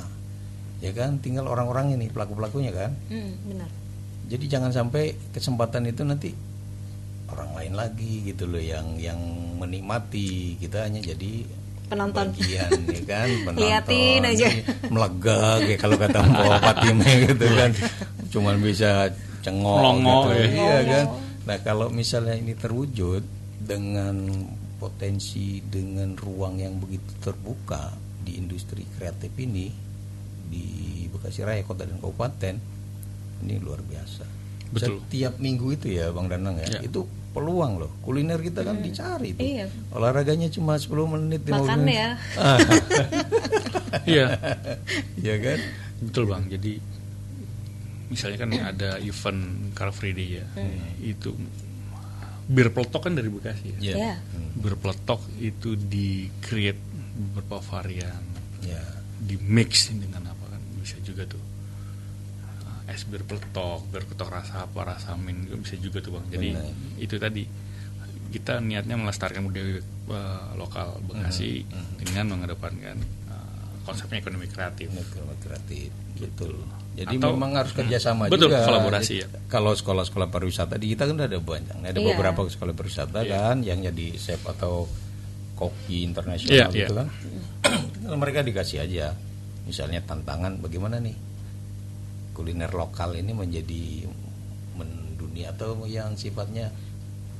Ya kan, tinggal orang-orang ini pelaku-pelakunya kan. Benar. Jadi jangan sampai kesempatan itu nanti orang lain lagi gitu loh yang menikmati, kita hanya jadi penonton bagian ya kan, penonton liatin aja melegak ya kalau kata Mbak Fatime gitu kan, cuman bisa cengok gitu iya kan. Nah kalau misalnya ini terwujud dengan potensi, dengan ruang yang begitu terbuka di industri kreatif ini, di Bekasi Raya Kota dan Kabupaten ini luar biasa. Betul. Setiap minggu itu ya Bang Danang ya, itu peluang loh. Kuliner kita kan dicari itu. Iya. Olahraganya cuma 10 menit 15 Makan menit. ya. Iya. Iya kan? Betul Bang. Jadi misalnya kan ada event Car Free Day ya. Itu bir peletok kan dari Bekasi ya. Iya. Iya. Bir peletok itu di create beberapa varian. Ya. Di mix dengan apa kan bisa juga tuh. Es bir peletok rasa apa, rasa mint juga bisa juga tuh Bang. Jadi Benar. itu tadi kita niatnya melestarikan budaya lokal Bekasi dengan mengedepankan konsepnya ekonomi kreatif. Ekonomi kreatif, betul. Jadi Atau- memang harus kerjasama betul, juga. kolaborasi ya. Kalau sekolah-sekolah pariwisata di kita kan ada banyak. Ada Iya. beberapa sekolah pariwisata Iya. kan yang jadi chef atau koki internasional Iya, gitu iya. kan. Kalau mereka dikasih aja, misalnya tantangan bagaimana nih kuliner lokal ini menjadi mendunia atau yang sifatnya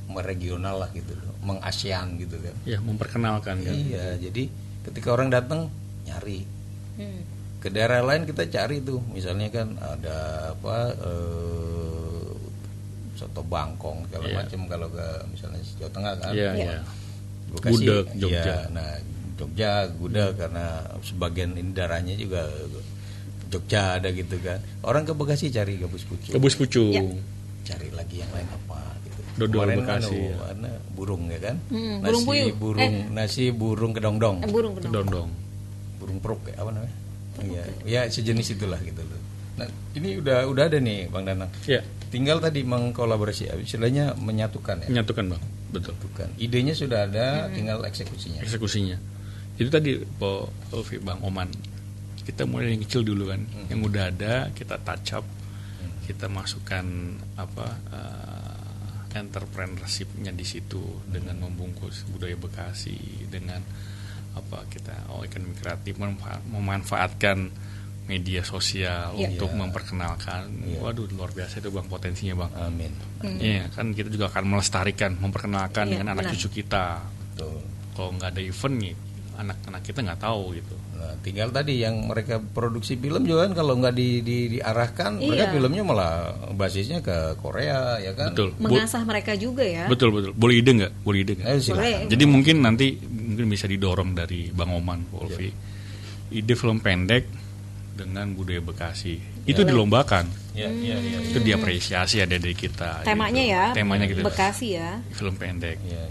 meregional lah gitu, mengasian gitu kan. Ya, memperkenalkan kan. Iya, jadi ketika orang datang nyari ke daerah lain kita cari tuh, misalnya kan ada apa soto Bangkong segala Iya. macam kalau ke misalnya Jawa Tengah kan. Iya, Iya. iya. Bekasi, Gudeg, Jogja. iya, nah Jogja gudeg karena sebagian ini darahnya juga Jogja ada gitu kan. Orang ke Bekasi cari gabus pucung. Gabus pucung. Ya. Cari lagi yang lain apa gitu. Dodol Kemarin Bekasi, ya. ada burung ya kan. burung puyuh. Nasi burung kedongdong. Burung. Dondong. Burung peruk ya apa namanya? Iya, ya sejenis itulah gitu loh. Nah, ini udah ada nih Bang Danang. Ya, Tinggal tadi mengkolaborasi, istilahnya menyatukan ya. menyatukan Bang. Betul. Menyatukan. Idenya sudah ada, tinggal eksekusinya. Eksekusinya. Itu tadi Po Ulfi, Bang Oman. Kita mulai yang kecil dulu kan. Yang udah ada kita touch up. Kita masukkan apa entrepreneurship-nya di situ dengan membungkus budaya Bekasi dengan apa kita ekonomi kreatif memanfaatkan media sosial Iya. untuk memperkenalkan. Iya. Waduh, luar biasa itu Bang potensinya Bang. Amin. Iya, kan kita juga akan melestarikan, memperkenalkan Iya, dengan anak benar. cucu kita. Betul. Kalau nggak ada event nih, anak-anak kita nggak tahu gitu. Nah, tinggal tadi yang mereka produksi film juga kan kalau nggak diarahkan, mereka Iya. filmnya malah basisnya ke Korea ya kan. Betul. Mengasah mereka juga ya. Betul. Boleh ide nggak? Silakan. Boleh. Jadi mungkin nanti bisa didorong dari Bang Oman, Pak Ulfi. Ide film pendek dengan budaya Bekasi. Itu dilombakan. Iya. Itu diapresiasi ada dari kita. Temanya gitu. ya. Temanya gitu. Bekasi ya. Film pendek. Iya.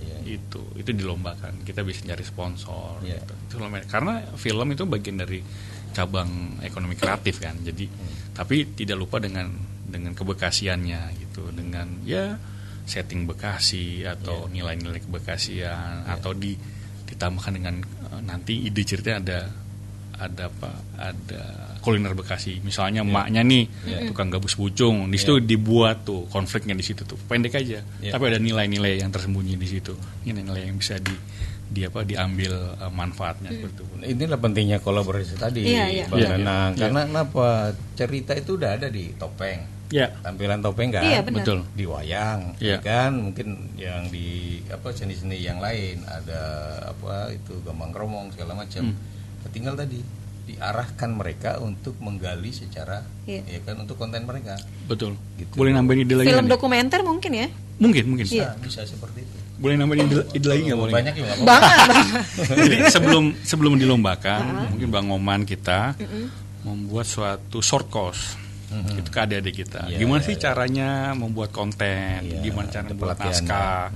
Itu dilombakan. Kita bisa cari sponsor. Iya. Gitu. Itu film pendek. Karena film itu bagian dari cabang ekonomi kreatif kan. Jadi tapi tidak lupa dengan kebekasiannya gitu. Dengan ya setting Bekasi atau nilai-nilai kebekasian atau ditambahkan dengan nanti ide ceritanya ada kuliner Bekasi misalnya emaknya nih tukang gabus pucung di situ dibuat tuh konfliknya di situ tuh pendek aja tapi ada nilai-nilai yang tersembunyi di situ nilai-nilai yang bisa diambil manfaatnya seperti itu. Inilah pentingnya kolaborasi tadi, Iya. Bang Iya, Danang. iya. Karena kenapa? Cerita itu udah ada di topeng. Ya, Tampilan topeng kan? Iya, benar. betul. Di wayang, Iya. ya kan? Mungkin yang di seni-seni yang lain ada itu gambang kromong segala macam. Tinggal tadi diarahkan mereka untuk menggali secara Iya. ya kan untuk konten mereka. Betul. Gitu. Boleh nambahin ide lagi Film nggak nih? dokumenter mungkin ya. Mungkin. Nah, bisa seperti itu. Boleh nambahin ide lagi nggak boleh? Banyak juga nggak apa-apa. Banget. Jadi sebelum dilombakan, mungkin Bang Oman kita membuat suatu short course. Itu ke adik-adik kita. Iya, Gimana sih caranya membuat konten? Iya, Gimana cara ada membuat pelatihannya. naskah?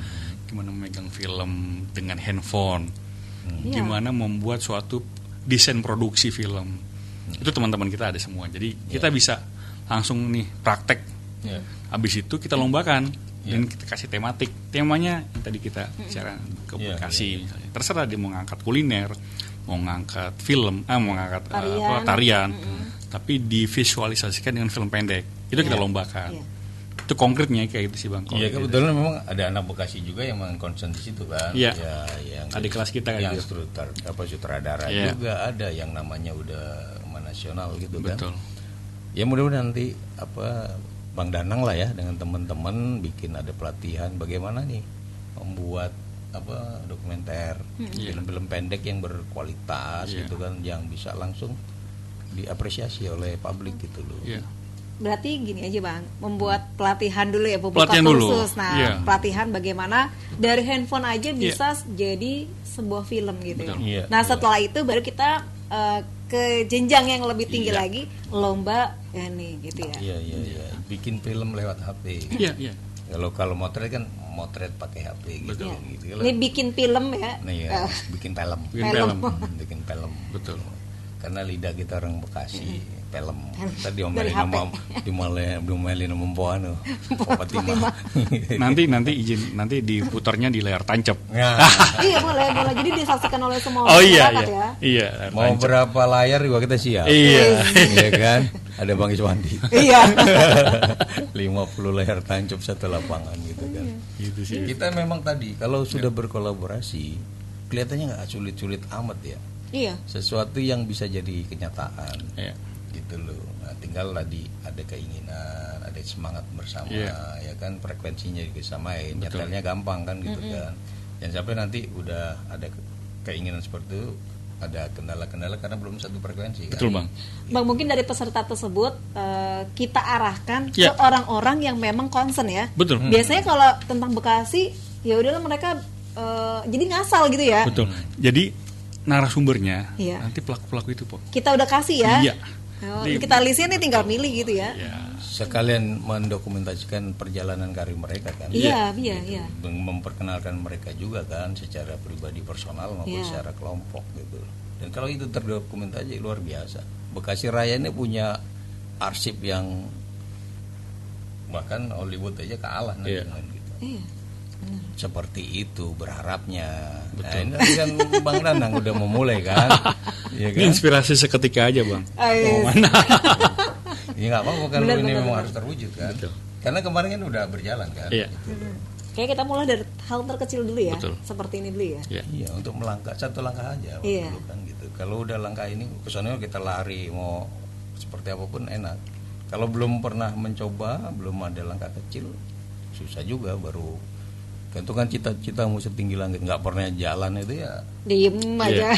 Gimana memegang film dengan handphone? Iya. Gimana membuat suatu desain produksi film? Itu teman-teman kita ada semua. Jadi kita bisa langsung nih praktek. Iya. Habis itu kita lombakan dan kita kasih tematik. Temanya yang tadi kita bicara ke Iya, Bekasi misalnya. Terserah dia mau ngangkat kuliner, mau ngangkat film, mau ngangkat Tarian. tarian. Tapi divisualisasikan dengan film pendek. Itu kita lombakan. Iya. Itu konkretnya kayak gitu sih Bang. Iya, kebetulan memang ada anak Bekasi juga yang concern di situ kan. Iya. Ya, yang Adik kelas kita kan yang juga. sutradara Iya. juga ada yang namanya udah nasional gitu kan. Betul. Ya mudah-mudahan nanti Bang Danang lah ya dengan teman-teman bikin ada pelatihan bagaimana nih membuat dokumenter, film-film pendek yang berkualitas Iya. gitu kan yang bisa langsung diapresiasi oleh publik gitu loh. Iya. Berarti gini aja Bang, membuat pelatihan dulu ya, buka Pelatihan kursus. dulu. Nah, Iya. pelatihan bagaimana dari handphone aja bisa jadi sebuah film gitu ya. Betul. Iya, Nah, iya. setelah itu baru kita ke jenjang yang lebih tinggi Iya. lagi, lomba nih gitu ya. Iya. Bikin film lewat HP. Iya. Kalau motret kan motret pakai HP gitu. Betul. Gitu. Ini bikin film ya. Nah, ya, bikin film. Bikin film. Bikin film. Betul. Karena lidah kita orang Bekasi, film. Tadi Dari diomelin sama Mpoano. Fatimah. Nanti izin nanti diputarnya di layar tancap. Nah, Iya boleh. Jadi disaksikan oleh semua Oh iya masyarakat ya. Iya. layar mau tancap. berapa layar juga kita siap. Iya. Iya kan? Ada Bang Iswandi. Iya. 50 layar tancap satu lapangan gitu kan. Gitu sih. Kita memang tadi kalau sudah berkolaborasi kelihatannya nggak sulit-sulit amat ya. Iya. Sesuatu yang bisa jadi kenyataan. Iya. Gitu loh. Nah, tinggal tadi ada keinginan, ada semangat bersama, Iya. ya kan, frekuensinya juga samain. Betul. Nyetelnya gampang kan gitu kan. Dan sampai nanti udah ada keinginan seperti itu, ada kendala-kendala karena belum satu frekuensi kan. Betul Bang. Bang, mungkin dari peserta tersebut kita arahkan Ya. ke orang-orang yang memang concern ya. Betul. Biasanya kalau tentang Bekasi, ya udahlah mereka jadi ngasal gitu ya. Betul. Jadi narasumbernya Iya. nanti pelaku-pelaku itu, Pak. Kita udah kasih ya. Iya. Oh, Jadi- kita listnya nih tinggal milih gitu ya. Ya. Sekalian mendokumentasikan perjalanan karir mereka kan. Iya. Memperkenalkan mereka juga kan secara pribadi personal maupun Iya. secara kelompok gitu. Dan kalau itu terdokumentasi luar biasa. Bekasi Raya ini punya arsip yang bahkan Hollywood aja kalah nanti Iya. dengan gitu. Iya. Seperti itu berharapnya. Nah, ini nanti kan Bang Danang udah memulai kan. Iya Ini kan? inspirasi seketika aja, Bang. Yes. Ya nggak apa-apa kan Benar, ini benar, memang benar. harus terwujud kan. Betul. Karena kemarin kan udah berjalan kan. Iya. Kayak kita mulai dari hal terkecil dulu ya. Betul. Seperti ini dulu ya. Iya. Iya, untuk melangkah satu langkah aja Iya. dulu kan gitu. Kalau udah langkah ini kesannya kita lari mau seperti apapun enak. Kalau belum pernah mencoba, belum ada langkah kecil, susah juga baru. Itu kan cita-cita mau setinggi langit, nggak pernah jalan itu ya. Diem aja.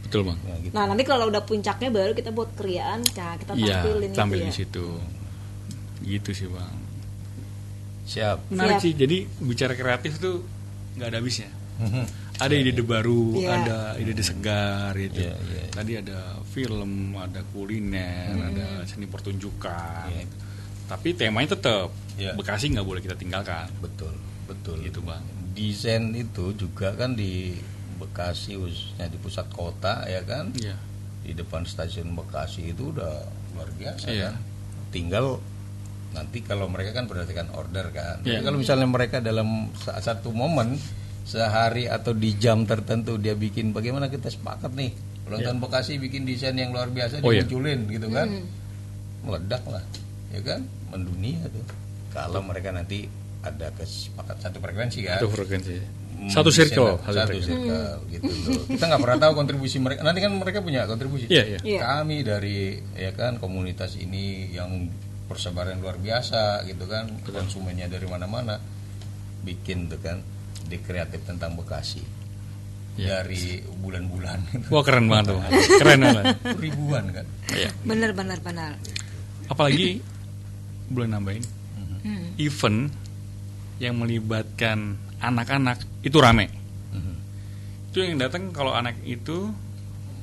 Betul, Bang. Ya gitu. Nah, nanti kalau udah puncaknya baru kita buat keriaan, nah kita Iya, tampilin tampil itu di ya. situ. Gitu sih, Bang. Siap. Menarik Siap. sih. Jadi bicara kreatif tuh nggak ada habisnya. Ada ide baru, Iya. ada ide segar gitu. Iya, iya. Tadi ada film, ada kuliner, ada seni pertunjukan. Iya. Tapi temanya tetap Iya. Bekasi nggak boleh kita tinggalkan. Betul. Gitu, Bang. Desain itu juga kan di Bekasi khususnya di pusat kota ya kan. Iya. Di depan stasiun Bekasi itu udah luar biasa Iya. kan. Tinggal nanti kalau mereka kan berdasarkan order kan. Iya. Jadi kalau misalnya mereka dalam satu momen sehari atau di jam tertentu dia bikin, bagaimana kita sepakat nih penonton Bekasi bikin desain yang luar biasa Oh, iya. dimunculin gitu kan. Meledak lah ya kan, mendunia tuh. Kalau mereka nanti ada kesepakatan satu frekuensi kan. Itu frekuensi. Satu circle. Satu circle gitu loh. Kita nggak pernah tahu kontribusi mereka. Nanti kan mereka punya kontribusi. Iya, iya. Iya. Kami dari ya kan komunitas ini yang persebaran luar biasa gitu kan, konsumennya dari mana-mana, bikin tuh kan di kreatif tentang Bekasi. Iya. Dari bulan-bulan Wah, keren banget tuh. Keren banget. ribuan kan. Iya. Benar. Apalagi boleh nambahin event yang melibatkan anak-anak itu rame. Itu yang datang kalau anak itu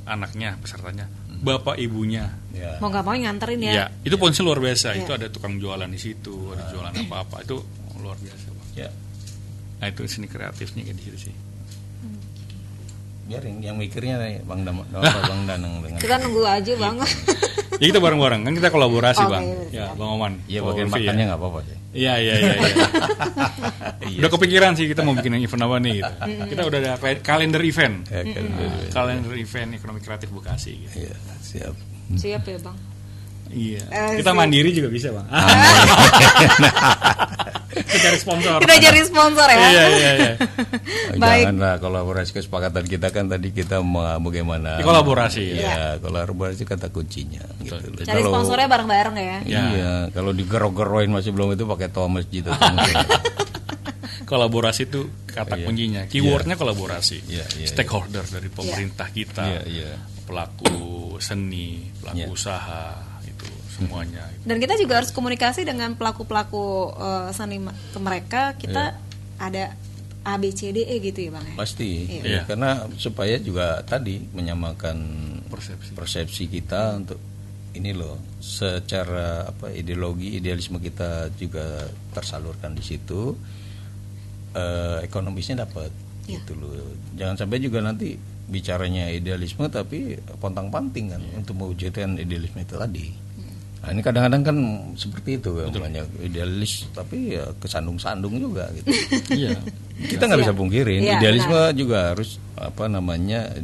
anaknya pesertanya, bapak ibunya. Ya. Mau nggak mau nganterin ya. Ya, itu potensi luar biasa. Iya. Itu ada tukang jualan di situ, ada jualan apa-apa. Itu luar biasa, Bang. Ya. Nah, itu seni kreatifnya kayak di situ sih. Biarin yang mikirnya nih, Bang Danang dengan Kita nunggu aja Bang. Ya kita bareng-bareng kan kita kolaborasi, Oke, Bang. siap. Ya, Bang Oman. Iya, Pak bagian Ulfi, makannya ya. nggak apa-apa sih. Iya. Iya. Udah kepikiran sih kita mau bikin event apa nih gitu. Kita udah ada kalender event. Ya, kan. Kalender event ekonomi kreatif Bekasi gitu. Iya, siap. Siap ya Bang. Iya. Kita siap. mandiri juga bisa, Bang. Kita cari sponsor. Kita jadi sponsor ya. Iya. Baik. Janganlah kolaborasi, kesepakatan kita kan tadi kita mau bagaimana. Kolaborasi. Ya, kolaborasi kata kuncinya gitu loh. Cari sponsornya bareng-bareng ya. Ya. Iya, kalau digerok-geroin masih belum itu pakai toa masjid atau Kolaborasi itu kata Iya. kuncinya. Keywordnya kolaborasi. Iya. Stakeholder dari pemerintah kita. Iya. pelaku seni, pelaku usaha, itu semuanya. Dan kita juga harus komunikasi dengan pelaku-pelaku seni ke mereka. Kita ada ABCDE gitu ya Bang? Pasti, karena supaya juga tadi menyamakan persepsi kita untuk ini loh, secara idealisme kita juga tersalurkan di situ, ekonomisnya dapat, gitu loh. Jangan sampai juga nanti bicaranya idealisme tapi pontang-panting kan untuk mewujudkan idealisme itu tadi. Nah, ini kadang-kadang kan seperti itu banyak idealis tapi ya kesandung-sandung juga gitu. Kita nggak bisa pungkirin idealisme juga harus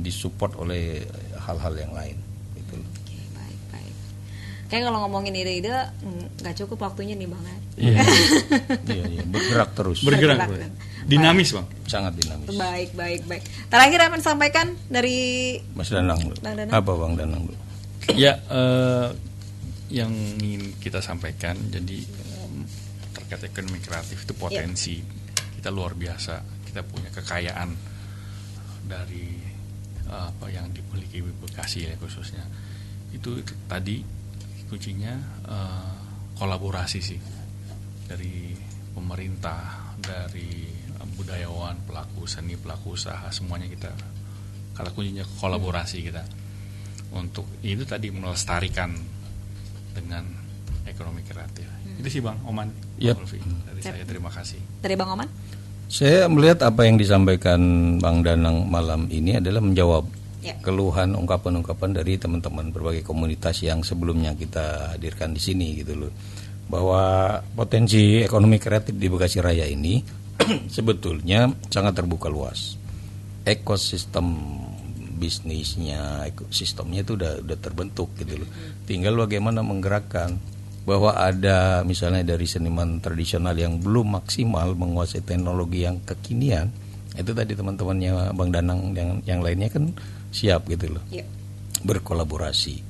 disupport oleh hal-hal yang lain gitu. Baik. Kayak kalau ngomongin ide-ide nggak cukup waktunya nih Bang. Iya, bergerak terus. Bergerak. Dinamis Bang. Sangat dinamis. Baik. Terakhir apa yang disampaikan dari Mas Danang? Apa Bang Danang? Ya, yang ingin kita sampaikan, jadi terkait ekonomi kreatif itu potensi kita luar biasa. Kita punya kekayaan dari apa yang dimiliki Bekasi ya khususnya. Itu tadi kuncinya kolaborasi sih dari pemerintah, dari budayawan, pelaku seni, pelaku usaha, semuanya kita kata kuncinya kolaborasi kita untuk itu tadi melestarikan dengan ekonomi kreatif. Itu sih Bang Oman. Dari saya terima kasih. Dari Bang Oman? Saya melihat apa yang disampaikan Bang Danang malam ini adalah menjawab keluhan, ungkapan-ungkapan dari teman-teman berbagai komunitas yang sebelumnya kita hadirkan di sini gitu loh. Bahwa potensi ekonomi kreatif di Bekasi Raya ini sebetulnya sangat terbuka luas. Ekosistem bisnisnya, ekosistemnya itu udah terbentuk gitu loh. Tinggal bagaimana menggerakkan, bahwa ada misalnya dari seniman tradisional yang belum maksimal menguasai teknologi yang kekinian, itu tadi teman-temannya Bang Danang yang lainnya kan siap gitu loh. Berkolaborasi.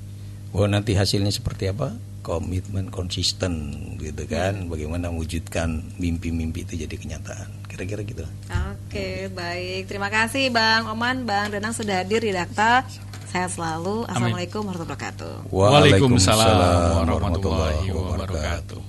Bahwa nanti hasilnya seperti apa? Komitmen konsisten gitu kan, bagaimana mewujudkan mimpi-mimpi itu jadi kenyataan, kira-kira gitu. Oke, baik, terima kasih Bang Oman, Bang Danang sudah hadir di Dakta. Sehat selalu. Assalamualaikum warahmatullahi wabarakatuh. Waalaikumsalam warahmatullahi wabarakatuh.